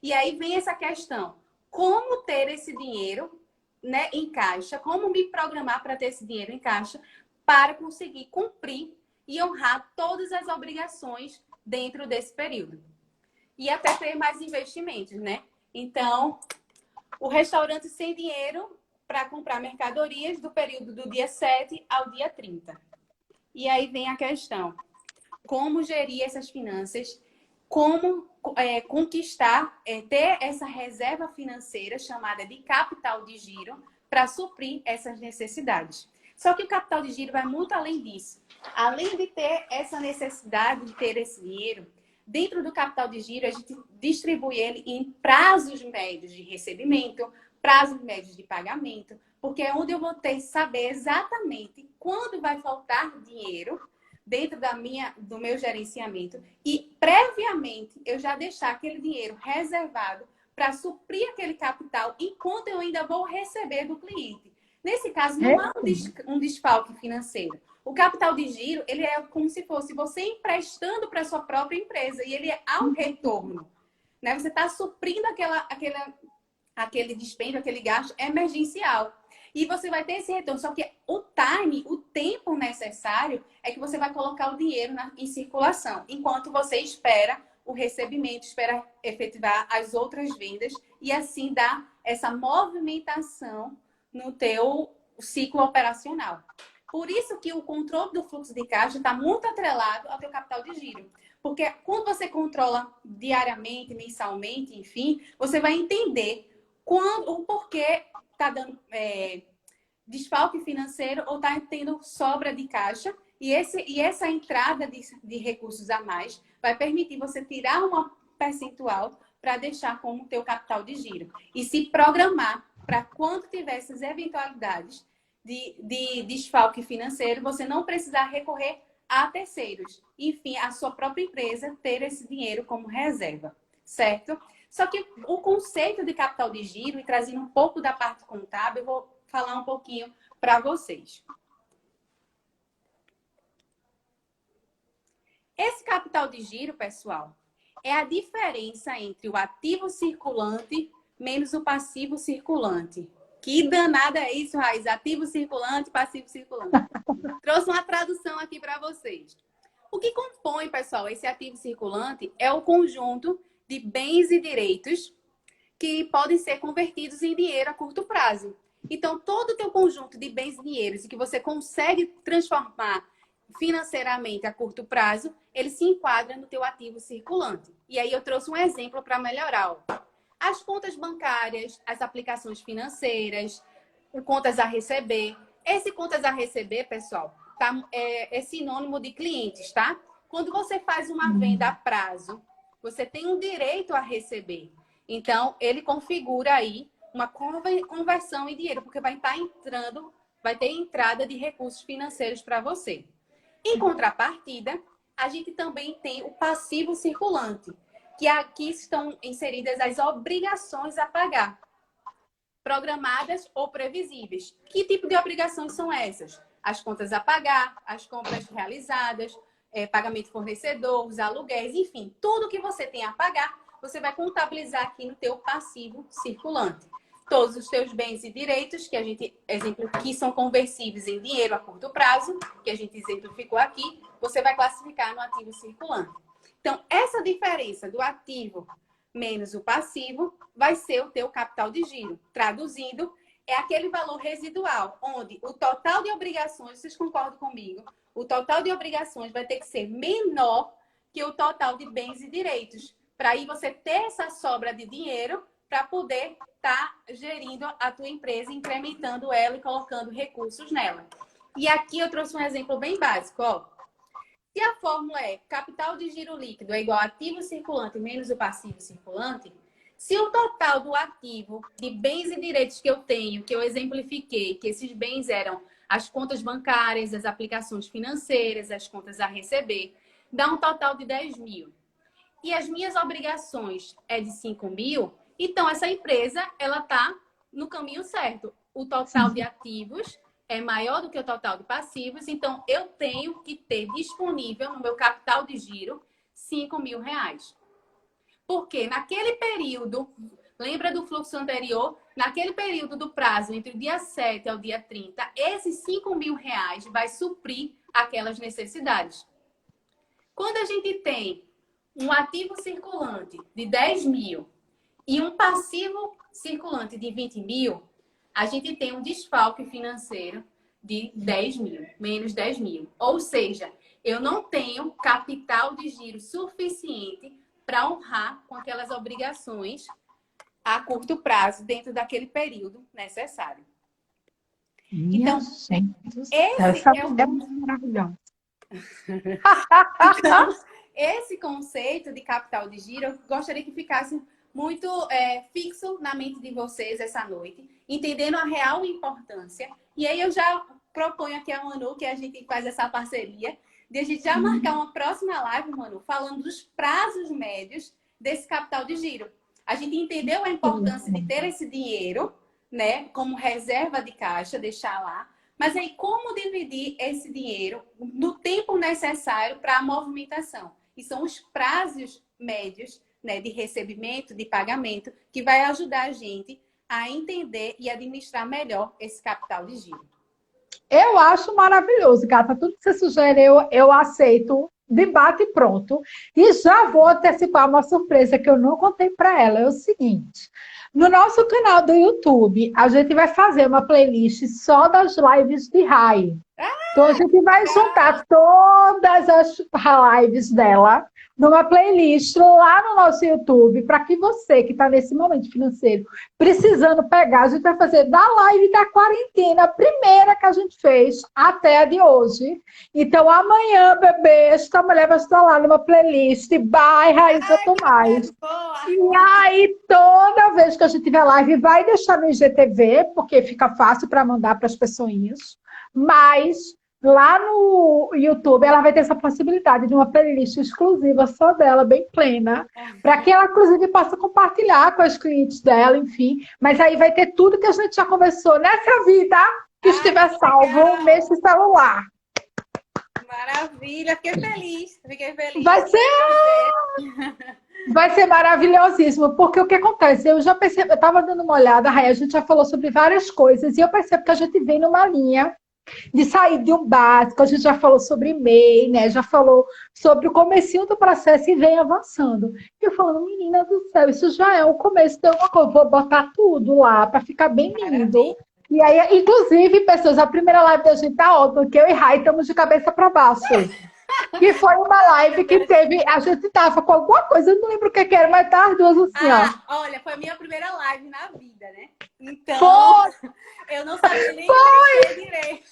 E aí vem essa questão: como ter esse dinheiro, né, em caixa, como me programar para ter esse dinheiro em caixa para conseguir cumprir e honrar todas as obrigações dentro desse período. E até ter mais investimentos, né? Então, o restaurante sem dinheiro para comprar mercadorias do período do dia 7 ao dia 30. E aí vem a questão: como gerir essas finanças, como conquistar, ter essa reserva financeira chamada de capital de giro para suprir essas necessidades. Só que o capital de giro vai muito além disso. Além de ter essa necessidade de ter esse dinheiro, dentro do capital de giro, a gente distribui ele em prazos médios de recebimento, prazos médios de pagamento, porque é onde eu vou ter que saber exatamente quando vai faltar dinheiro dentro do meu gerenciamento e, previamente, eu já deixar aquele dinheiro reservado para suprir aquele capital enquanto eu ainda vou receber do cliente. Nesse caso, não há um desfalque financeiro. O capital de giro, ele é como se fosse você emprestando para a sua própria empresa e ele há um retorno, né? Você está suprindo aquele dispêndio, aquele gasto emergencial. E você vai ter esse retorno. Só que o tempo necessário é que você vai colocar o dinheiro em circulação, enquanto você espera o recebimento, espera efetivar as outras vendas e assim dar essa movimentação no teu o ciclo operacional. Por isso que o controle do fluxo de caixa está muito atrelado ao teu capital de giro. Porque quando você controla diariamente, mensalmente, enfim, você vai entender o porquê está dando desfalque financeiro ou está tendo sobra de caixa. E essa entrada de recursos a mais vai permitir você tirar uma percentual para deixar como teu capital de giro. E se programar para quando tiver essas eventualidades de desfalque financeiro, você não precisar recorrer a terceiros. Enfim, a sua própria empresa ter esse dinheiro como reserva, certo? Só que o conceito de capital de giro, e trazendo um pouco da parte contábil, eu vou falar um pouquinho para vocês. Esse capital de giro, pessoal, é a diferença entre o ativo circulante menos o passivo circulante. Que danada é isso, Raiz? Ativo circulante, passivo circulante. Trouxe uma tradução aqui para vocês. O que compõe, pessoal, esse ativo circulante é o conjunto de bens e direitos que podem ser convertidos em dinheiro a curto prazo. Então, todo o teu conjunto de bens e dinheiros que você consegue transformar financeiramente a curto prazo, ele se enquadra no teu ativo circulante. E aí eu trouxe um exemplo para melhorar. Ó. As contas bancárias, as aplicações financeiras, contas a receber. Esse contas a receber, pessoal, é sinônimo de clientes, tá? Quando você faz uma venda a prazo, você tem um direito a receber. Então, ele configura aí uma conversão em dinheiro, porque vai ter entrada de recursos financeiros para você. Em contrapartida, a gente também tem o passivo circulante, que aqui estão inseridas as obrigações a pagar, programadas ou previsíveis. Que tipo de obrigações são essas? As contas a pagar, as compras realizadas, pagamento de fornecedor, os aluguéis, enfim, tudo que você tem a pagar, você vai contabilizar aqui no teu passivo circulante. Todos os teus bens e direitos, que a gente que são conversíveis em dinheiro a curto prazo, que a gente exemplificou aqui, você vai classificar no ativo circulante. Então, essa diferença do ativo menos o passivo vai ser o teu capital de giro. Traduzindo, é aquele valor residual, onde o total de obrigações, vocês concordam comigo? O total de obrigações vai ter que ser menor que o total de bens e direitos. Para aí você ter essa sobra de dinheiro para poder estar gerindo a tua empresa, incrementando ela e colocando recursos nela. E aqui eu trouxe um exemplo bem básico, ó. Se a fórmula é capital de giro líquido é igual a ativo circulante menos o passivo circulante, se o total do ativo de bens e direitos que eu tenho, que eu exemplifiquei, que esses bens eram as contas bancárias, as aplicações financeiras, as contas a receber, dá um total de 10 mil. E as minhas obrigações é de 5 mil, então essa empresa ela está no caminho certo. O total de ativos é maior do que o total de passivos, então eu tenho que ter disponível no meu capital de giro 5 mil reais. Porque naquele período, lembra do fluxo anterior? Naquele período do prazo, entre o dia 7 ao dia 30, esses 5 mil reais vai suprir aquelas necessidades. Quando a gente tem um ativo circulante de 10 mil e um passivo circulante de 20 mil, a gente tem um desfalque financeiro de 10 mil, menos 10 mil. Ou seja, eu não tenho capital de giro suficiente para honrar com aquelas obrigações a curto prazo, dentro daquele período necessário. Então, esse é maravilhoso. Então, esse conceito de capital de giro, eu gostaria que ficasse muito fixo na mente de vocês essa noite, entendendo a real importância. E aí eu já proponho aqui a Manu, que a gente faz essa parceria, de a gente já marcar uma próxima live, Manu, falando dos prazos médios desse capital de giro. A gente entendeu a importância de ter esse dinheiro, né, como reserva de caixa, deixar lá. Mas aí, como dividir esse dinheiro no tempo necessário para a movimentação? E são os prazos médios, né, de recebimento, de pagamento, que vai ajudar a gente a entender e administrar melhor esse capital de giro. Eu acho maravilhoso, Gata. Tudo que você sugere, eu aceito de bate e pronto. E já vou antecipar uma surpresa que eu não contei para ela. É o seguinte: no nosso canal do YouTube, a gente vai fazer uma playlist só das lives de Rai. Então, a gente vai juntar todas as lives dela numa playlist lá no nosso YouTube, para que você que está nesse momento financeiro precisando pegar, a gente vai fazer da live da quarentena, a primeira que a gente fez até a de hoje. Então, amanhã, bebê, esta mulher vai estar lá numa playlist, by Raíssa Tomás. E aí, toda vez que a gente tiver live, vai deixar no IGTV, porque fica fácil para mandar para as pessoinhas. Mas lá no YouTube ela vai ter essa possibilidade de uma playlist exclusiva só dela, bem plena, para que ela, inclusive, possa compartilhar com as clientes dela, enfim. Mas aí vai ter tudo que a gente já conversou nessa vida que estiver salvo nesse celular. Maravilha, fiquei feliz. Fiquei feliz. Vai ser maravilhosíssimo, porque o que acontece? Eu já percebi, eu estava dando uma olhada, Raia, a gente já falou sobre várias coisas, e eu percebo que a gente vem numa linha de sair de um básico, a gente já falou sobre e-mail, né? Já falou sobre o comecinho do processo e vem avançando. E eu falando, menina do céu, isso já é o começo de uma coisa, vou botar tudo lá para ficar bem lindo. E aí, inclusive, pessoas, a primeira live da gente tá ótima, que eu e Rai estamos de cabeça para baixo. Que foi uma live que teve, a gente tava com alguma coisa, eu não lembro o que era, mas tá as duas assim, ó. Olha, foi a minha primeira live na vida, né? Então, eu não sabia nem mexer direito.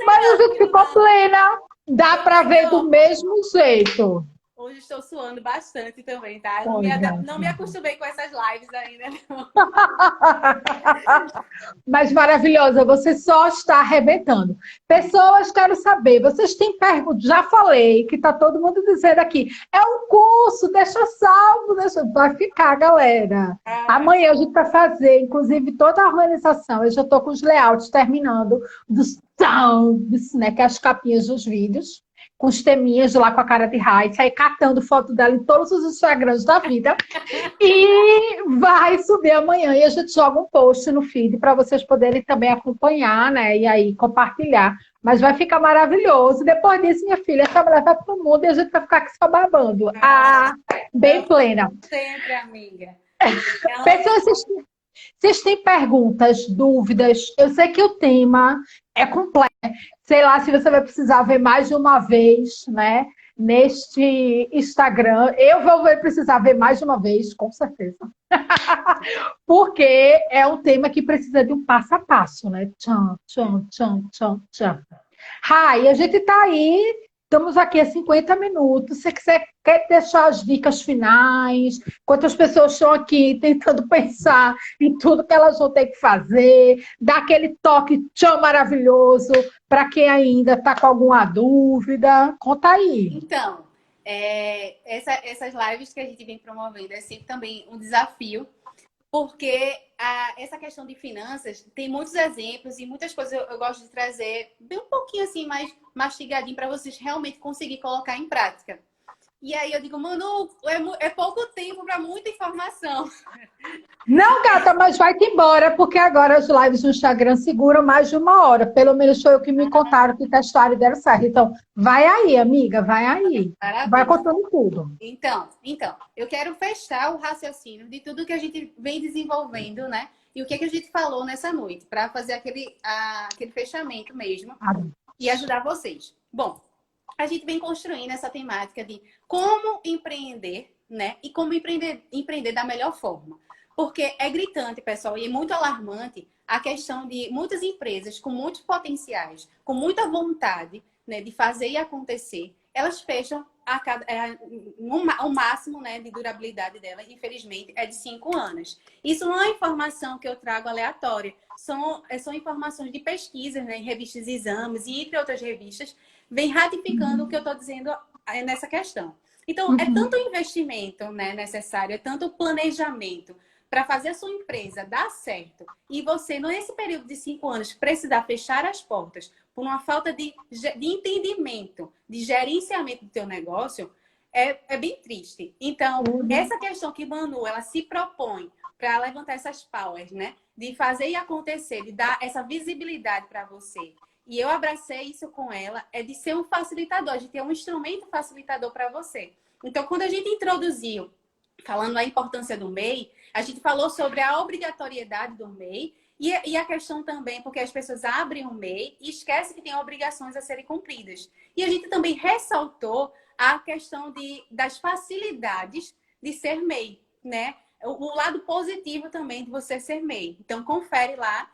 Mas a gente ficou plena. Dá pra ver do mesmo jeito. Hoje estou suando bastante também, tá? Não me acostumei com essas lives ainda, não. Mas maravilhosa, você só está arrebentando. Pessoas, quero saber, vocês têm perguntas? Já falei, que tá todo mundo dizendo aqui. É um curso, deixa salvo, vai ficar, galera. Amanhã a gente vai fazer, inclusive, toda a organização. Eu já estou com os layouts terminando dos sounds, né? Que é as capinhas dos vídeos. Com os teminhas lá com a cara de Rai, sair catando foto dela em todos os Instagrams da vida. E vai subir amanhã. E a gente joga um post no feed para vocês poderem também acompanhar, né? E aí compartilhar. Mas vai ficar maravilhoso. Depois disso, minha filha, essa mulher vai pro mundo e a gente vai ficar aqui só babando. Bem plena. Sempre, amiga. Pessoas, vocês têm perguntas, dúvidas? Eu sei que o tema é complexo. Sei lá se você vai precisar ver mais de uma vez, né? Neste Instagram. Eu vou precisar ver mais de uma vez, com certeza. Porque é um tema que precisa de um passo a passo, né? Tchan, tchan, tchan, tchan, tchan. Rai, a gente tá aí. Estamos aqui há 50 minutos. Se você quer deixar as dicas finais, quantas pessoas estão aqui tentando pensar em tudo que elas vão ter que fazer, dar aquele toque tão maravilhoso para quem ainda está com alguma dúvida. Conta aí. Então, essas lives que a gente vem promovendo é sempre também um desafio, porque essa questão de finanças tem muitos exemplos e muitas coisas eu gosto de trazer bem um pouquinho assim mais mastigadinho para vocês realmente conseguirem colocar em prática. E aí eu digo, Manu, é pouco tempo para muita informação. Não, gata, mas vai-te embora, porque agora as lives no Instagram seguram mais de uma hora. Pelo menos foi o que me contaram, que testaram e deram certo. Então, vai aí, amiga, vai aí. Maravilha. Vai contando tudo. Então, eu quero fechar o raciocínio de tudo que a gente vem desenvolvendo, né? E o que a gente falou nessa noite, para fazer aquele fechamento mesmo e ajudar vocês. Bom, a gente vem construindo essa temática de como empreender, né? E como empreender da melhor forma. Porque é gritante, pessoal, e é muito alarmante a questão de muitas empresas com muitos potenciais, com muita vontade, né, de fazer e acontecer, elas fecham o máximo, né, de durabilidade dela, infelizmente, é de 5 anos. Isso não é informação que eu trago aleatória, são informações de pesquisas, né, em revistas Exames e entre outras revistas, vem ratificando o que eu estou dizendo nessa questão. Então, é tanto investimento, né, necessário, é tanto planejamento para fazer a sua empresa dar certo e você, nesse período de 5 anos, precisar fechar as portas por uma falta de entendimento, de gerenciamento do teu negócio, é bem triste. Então, essa questão que Manu, ela se propõe para levantar essas powers, né? De fazer e acontecer, de dar essa visibilidade para você e eu abracei isso com ela, é de ser um facilitador, de ter um instrumento facilitador para você. Então, quando a gente introduziu, falando a importância do MEI, a gente falou sobre a obrigatoriedade do MEI e a questão também, porque as pessoas abrem o MEI e esquecem que tem obrigações a serem cumpridas. E a gente também ressaltou a questão das facilidades de ser MEI, né? O lado positivo também de você ser MEI. Então, confere lá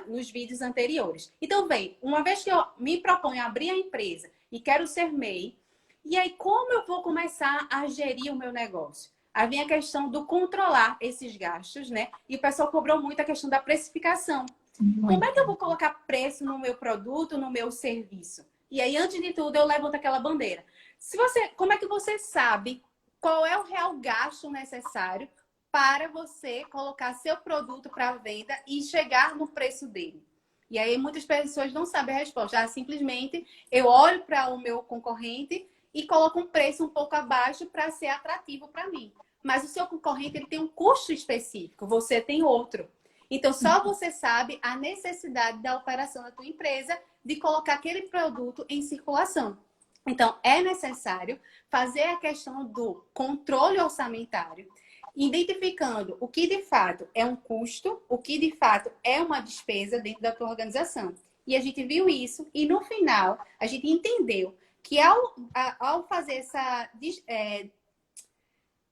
nos vídeos anteriores. Então, vem, uma vez que eu me proponho abrir a empresa e quero ser MEI, e aí como eu vou começar a gerir o meu negócio? Aí vem a questão do controlar esses gastos, né? E o pessoal cobrou muito a questão da precificação. Como é que eu vou colocar preço no meu produto, no meu serviço? E aí, antes de tudo, eu levanto aquela bandeira. Como é que você sabe qual é o real gasto necessário para você colocar seu produto para venda e chegar no preço dele? E aí, muitas pessoas não sabem a resposta. Simplesmente, eu olho para o meu concorrente e coloco um preço um pouco abaixo para ser atrativo para mim. Mas o seu concorrente ele tem um custo específico, você tem outro. Então, só você sabe a necessidade da operação da tua empresa de colocar aquele produto em circulação. Então, é necessário fazer a questão do controle orçamentário, identificando o que de fato é um custo, o que de fato é uma despesa dentro da tua organização. E a gente viu isso e no final a gente entendeu que ao fazer essa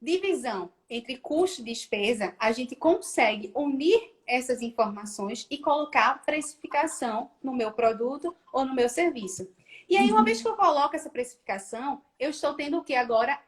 divisão entre custo e despesa, a gente consegue unir essas informações e colocar a precificação no meu produto ou no meu serviço. E aí, uma vez que eu coloco essa precificação, eu estou tendo o que agora?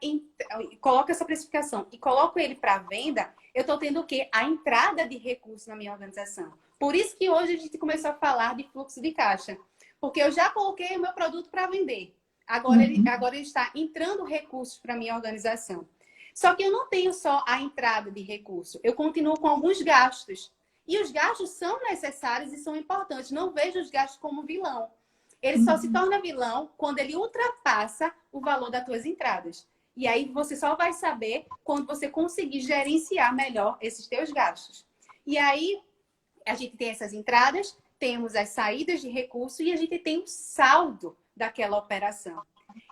Coloco essa precificação e coloco ele para venda, eu estou tendo o que? A entrada de recursos na minha organização. Por isso que hoje a gente começou a falar de fluxo de caixa. Porque eu já coloquei o meu produto para vender. Agora ele está entrando recursos para a minha organização. Só que eu não tenho só a entrada de recurso. Eu continuo com alguns gastos. E os gastos são necessários e são importantes. Não vejo os gastos como vilão. Ele só se torna vilão quando ele ultrapassa o valor das tuas entradas. E aí você só vai saber quando você conseguir gerenciar melhor esses teus gastos. E aí a gente tem essas entradas, temos as saídas de recurso e a gente tem o saldo daquela operação.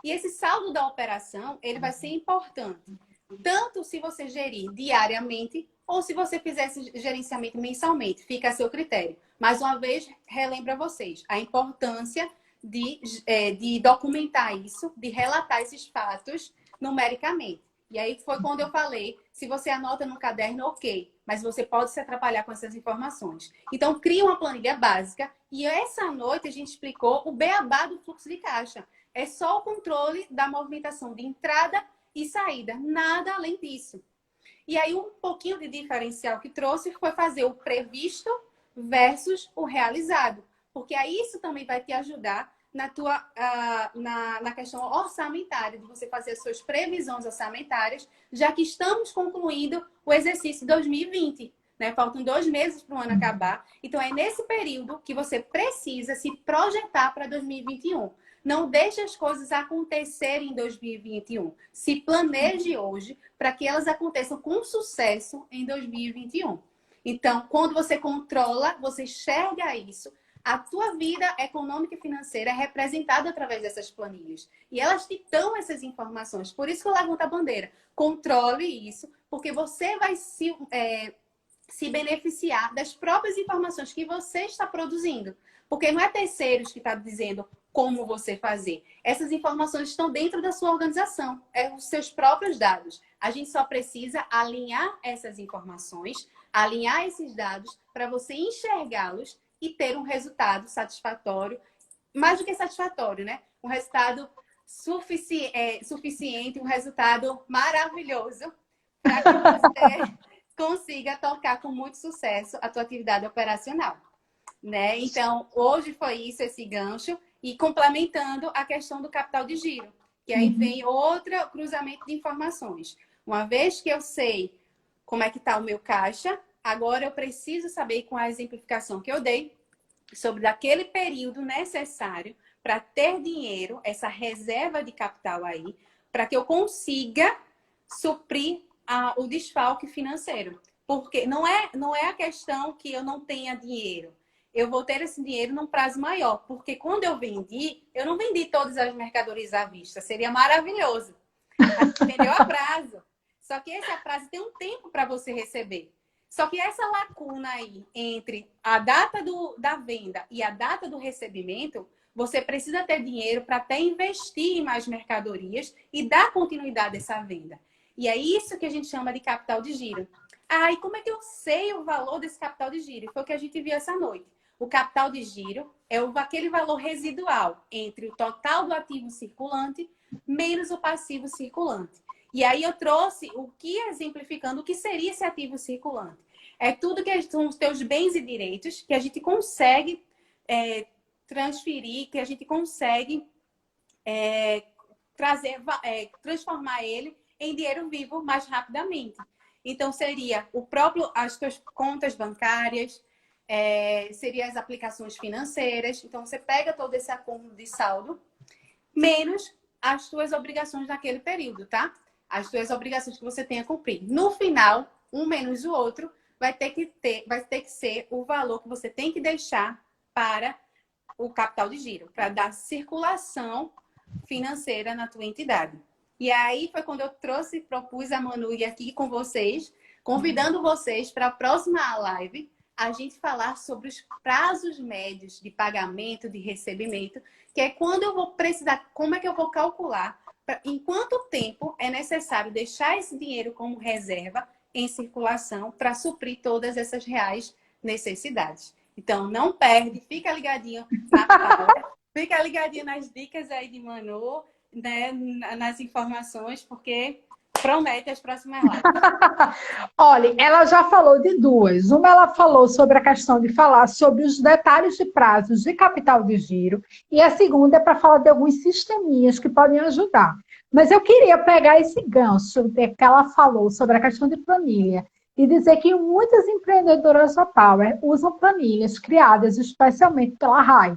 E esse saldo da operação, ele vai ser importante. Tanto se você gerir diariamente ou se você fizer esse gerenciamento mensalmente. Fica a seu critério. Mais uma vez, relembro a vocês a importância de documentar isso, de relatar esses fatos numericamente. E aí foi quando eu falei, se você anota no caderno, ok. Mas você pode se atrapalhar com essas informações. Então, cria uma planilha básica. E essa noite a gente explicou o beabá do fluxo de caixa. É só o controle da movimentação de entrada e saída. Nada além disso. E aí, um pouquinho de diferencial que trouxe foi fazer o previsto versus o realizado. Porque aí isso também vai te ajudar na questão orçamentária, de você fazer as suas previsões orçamentárias, já que estamos concluindo o exercício 2020. Né? Faltam 2 meses para o ano acabar. Então, é nesse período que você precisa se projetar para 2021. Não deixe as coisas acontecerem em 2021. Se planeje hoje para que elas aconteçam com sucesso em 2021. Então, quando você controla, você enxerga isso, a tua vida econômica e financeira é representada através dessas planilhas. E elas te dão essas informações. Por isso que eu levanto a bandeira. Controle isso, porque você vai se beneficiar das próprias informações que você está produzindo. Porque não é terceiros que estão dizendo como você fazer. Essas informações estão dentro da sua organização. É os seus próprios dados. A gente só precisa alinhar essas informações, alinhar esses dados para você enxergá-los e ter um resultado satisfatório, mais do que satisfatório, né? Um resultado suficiente, um resultado maravilhoso para que você consiga tocar com muito sucesso a tua atividade operacional, né? Então, hoje foi isso, esse gancho, e complementando a questão do capital de giro, que aí vem outro cruzamento de informações. Uma vez que eu sei como é que está o meu caixa, agora eu preciso saber, com a exemplificação que eu dei, sobre aquele período necessário para ter dinheiro, essa reserva de capital aí, para que eu consiga suprir o desfalque financeiro. Porque não é a questão que eu não tenha dinheiro. eu vou ter esse dinheiro num prazo maior. Porque quando eu vendi, eu não vendi todas as mercadorias à vista. Seria maravilhoso. Vendeu a prazo. Só que esse a prazo tem um tempo para você receber. Só que essa lacuna aí entre a data da venda e a data do recebimento, você precisa ter dinheiro para até investir em mais mercadorias e dar continuidade a essa venda. E é isso que a gente chama de capital de giro. Ah, e como é que eu sei o valor desse capital de giro? Foi o que a gente viu essa noite. O capital de giro é aquele valor residual entre o total do ativo circulante menos o passivo circulante. E aí eu trouxe o que exemplificando o que seria esse ativo circulante. É tudo que são os teus bens e direitos que a gente consegue transferir, que a gente consegue transformar ele em dinheiro vivo mais rapidamente. Então, seria as tuas contas bancárias, seria as aplicações financeiras. Então, você pega todo esse acúmulo de saldo, menos as tuas obrigações naquele período, tá? As tuas obrigações que você tem a cumprir. No final, um menos o outro, vai ter que ser o valor que você tem que deixar para o capital de giro, para dar circulação financeira na tua entidade. E aí foi quando eu propus a Manu ir aqui com vocês, convidando vocês para a próxima live, a gente falar sobre os prazos médios de pagamento, de recebimento, que é quando eu vou precisar, como é que eu vou calcular, em quanto tempo é necessário deixar esse dinheiro como reserva em circulação para suprir todas essas reais necessidades. Então, não perde, fica ligadinho na Paula, fica ligadinho nas dicas aí de Manu, né, nas informações, porque promete as próximas lives. Olha, ela já falou de duas. Uma, ela falou sobre a questão de falar sobre os detalhes de prazos de capital de giro. E a segunda é para falar de alguns sisteminhas que podem ajudar. Mas eu queria pegar esse gancho que ela falou sobre a questão de planilha e dizer que muitas empreendedoras da Power usam planilhas criadas especialmente pela RAI.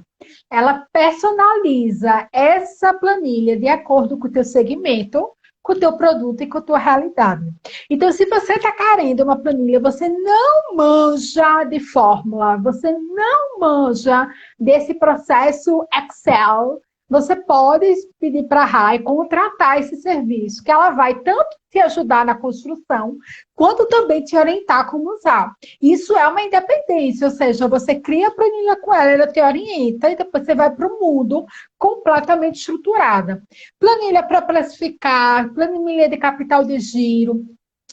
Ela personaliza essa planilha de acordo com o teu segmento, com o teu produto e com a tua realidade. Então, se você está querendo uma planilha, você não manja de fórmula, você não manja desse processo Excel, você pode pedir para a RAI contratar esse serviço, que ela vai tanto te ajudar na construção, quanto também te orientar como usar. Isso é uma independência, ou seja, você cria a planilha com ela, ela te orienta, e depois você vai para o mundo completamente estruturada. Planilha para classificar, planilha de capital de giro,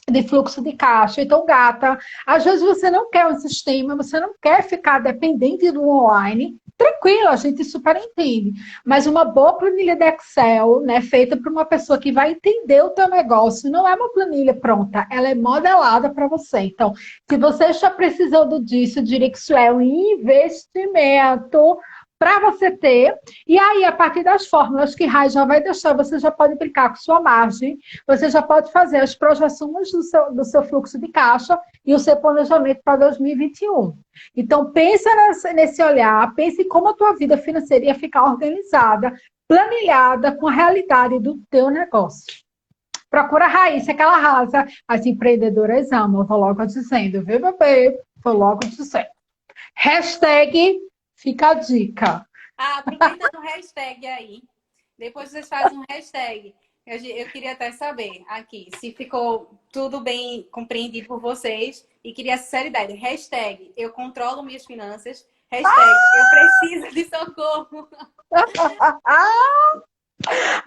de fluxo de caixa. Então, gata, às vezes você não quer um sistema, você não quer ficar dependente do online. Tranquilo, a gente super entende. Mas uma boa planilha de Excel, né, feita por uma pessoa que vai entender o teu negócio, não é uma planilha pronta, ela é modelada para você. Então, se você está precisando disso, eu diria que isso é um investimento para você ter, e aí, a partir das fórmulas que Rai já vai deixar, você já pode brincar com sua margem, você já pode fazer as projeções do seu fluxo de caixa e o seu planejamento para 2021. Então, pensa nesse olhar, pense em como a tua vida financeira ia ficar organizada, planilhada com a realidade do teu negócio. Procura a Raíssa, que ela arrasa. As empreendedoras amam, vou logo dizendo, viu, bebê? Vou logo dizendo. Hashtag fica a dica. Aproveita no hashtag aí. Depois vocês fazem um hashtag. Eu queria até saber aqui se ficou tudo bem compreendido por vocês. E queria sinceridade. Hashtag eu controlo minhas finanças. Hashtag eu preciso de socorro.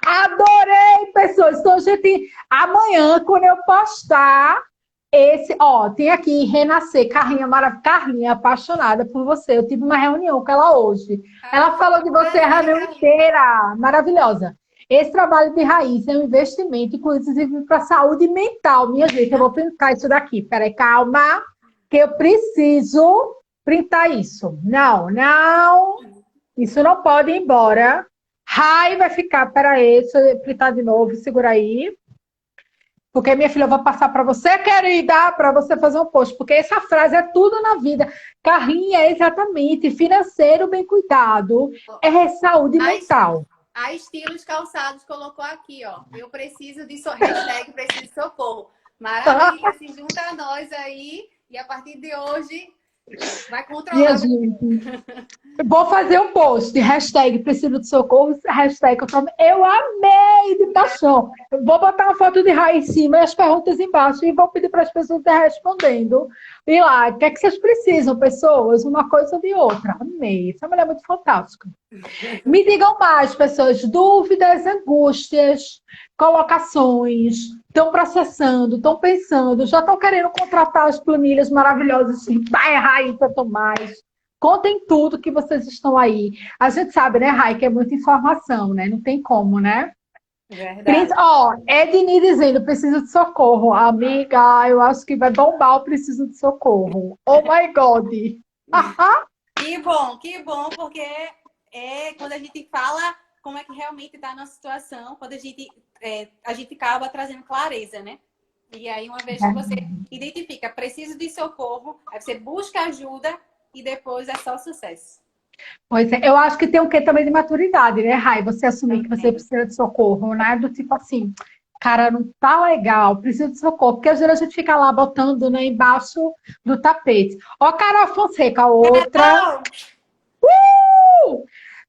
Adorei, pessoas. Então, gente, amanhã, quando eu postar esse, ó, tem aqui Renascer, Carlinha maravilhosa, Carlinha apaixonada por você. Eu tive uma reunião com ela hoje. Ela falou de você a reunião inteira, maravilhosa. Esse trabalho de raiz é um investimento, inclusive, para a saúde mental. Minha gente, eu vou printar isso daqui. Peraí, calma, que eu preciso printar isso. Não, isso não pode ir embora. Rai vai ficar, peraí, deixa eu printar de novo, segura aí. Porque, minha filha, eu vou passar para você, querida, para você fazer um post. Porque essa frase é tudo na vida. Carrinha é exatamente financeiro bem cuidado. É saúde mental. A Estilos Calçados colocou aqui, ó. Eu preciso de hashtag preciso de socorro. Maravilha, se junta a nós aí. E a partir de hoje, Vai Minha controlar. gente, vou fazer um post, hashtag preciso de socorro, hashtag eu amei de paixão. Eu vou botar uma foto de Rai em cima e as perguntas embaixo e vou pedir para as pessoas estarem respondendo. E lá, o que é que vocês precisam, pessoas? Uma coisa ou de outra. Amei. Essa mulher é muito fantástica. Me digam mais, pessoas, dúvidas, angústias, colocações, estão processando, estão pensando, já estão querendo contratar as planilhas maravilhosas, assim, vai, Rai, tanto mais. Contem tudo que vocês estão aí. A gente sabe, né, Rai, que é muita informação, né? Não tem como, né? Verdade. Ó, Ednei dizendo, preciso de socorro. Amiga, eu acho que vai bombar o preciso de socorro. Oh my God. Que bom, porque é quando a gente fala como é que realmente está a nossa situação, quando a gente acaba trazendo clareza, né? E aí, uma vez que você identifica, preciso de socorro, aí você busca ajuda e depois é só sucesso. Pois é, eu acho que tem um quê também de maturidade, né, Rai? Você assumir que você Também. precisa de socorro, né? Do tipo assim, cara, não tá legal, preciso de socorro. Porque às vezes a gente fica lá botando, né, embaixo do tapete. Ó, Carol Fonseca, outra. Carol!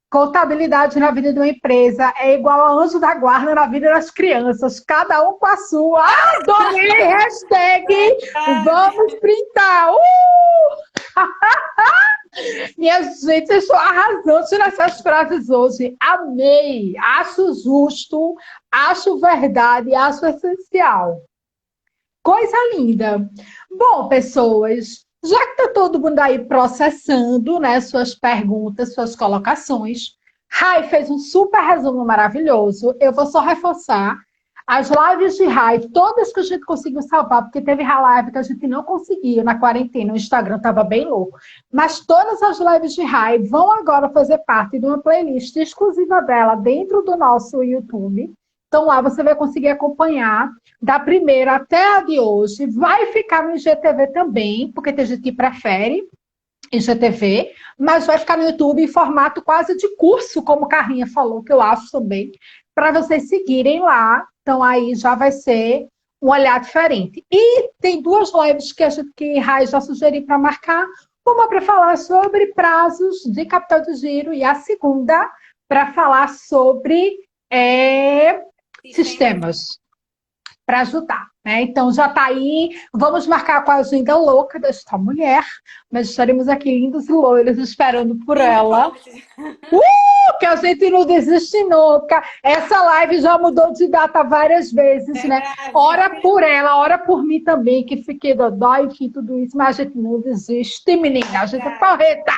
Contabilidade na vida de uma empresa é igual a anjo da guarda na vida das crianças, cada um com a sua. Adorei! Hashtag Verdade. vamos printar! Minha gente, eu estou arrasando nessas frases hoje. Amei! Acho justo, acho verdade, acho essencial. Coisa linda. Bom, pessoas, já que está todo mundo aí processando, né, suas perguntas, suas colocações, Rai fez um super resumo maravilhoso. Eu vou só reforçar as lives de Rai, todas que a gente conseguiu salvar, porque teve live que a gente não conseguiu na quarentena, o Instagram estava bem louco. Mas todas as lives de Rai vão agora fazer parte de uma playlist exclusiva dela dentro do nosso YouTube. Então lá você vai conseguir acompanhar da primeira até a de hoje. Vai ficar no IGTV também, porque tem gente que prefere IGTV, mas vai ficar no YouTube em formato quase de curso, como Carrinha falou, que eu acho também, para vocês seguirem lá. Então aí já vai ser um olhar diferente. E tem duas lives que Rai já sugeri para marcar. Uma para falar sobre prazos de capital de giro e a segunda para falar sobre Sistema. sistemas para ajudar. Né? Então já está aí, vamos marcar com a agenda louca desta mulher, mas estaremos aqui lindos e loiros esperando por Sim, ela. vamos. Que a gente não desiste nunca. Essa live já mudou de data várias vezes, né? Verdade. Ora por ela, ora por mim também, que fiquei dodói, enfim, tudo isso, mas a gente não desiste, menina, a gente é Verdade. porreta.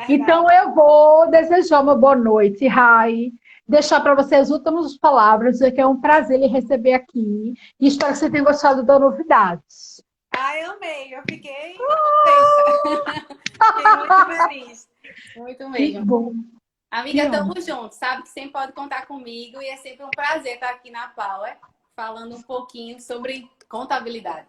Então Verdade. eu vou desejar uma boa noite, Rai. Deixar para você as últimas palavras, dizer que é um prazer lhe receber aqui. E espero que você tenha gostado da novidade. Ai, amei. Eu fiquei contenta. Fiquei muito feliz. Muito Que mesmo. bom, que Amiga, bom. tamo junto. Sabe que sempre pode contar comigo e é sempre um prazer estar aqui na Power falando um pouquinho sobre contabilidade.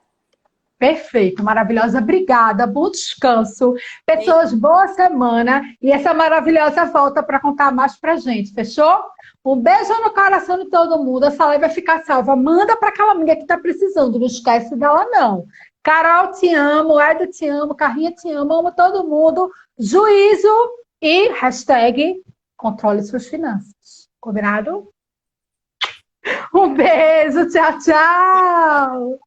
Perfeito, maravilhosa. Obrigada, bom descanso. Pessoas, boa semana. E essa maravilhosa volta para contar mais para gente, fechou? Um beijo no coração de todo mundo. Essa live vai ficar salva. Manda para aquela amiga que está precisando. Não esquece dela, não. Carol, te amo. Eda, te amo. Carrinha, te amo. Amo todo mundo. Juízo e hashtag controle suas finanças. Combinado? Um beijo. Tchau, tchau.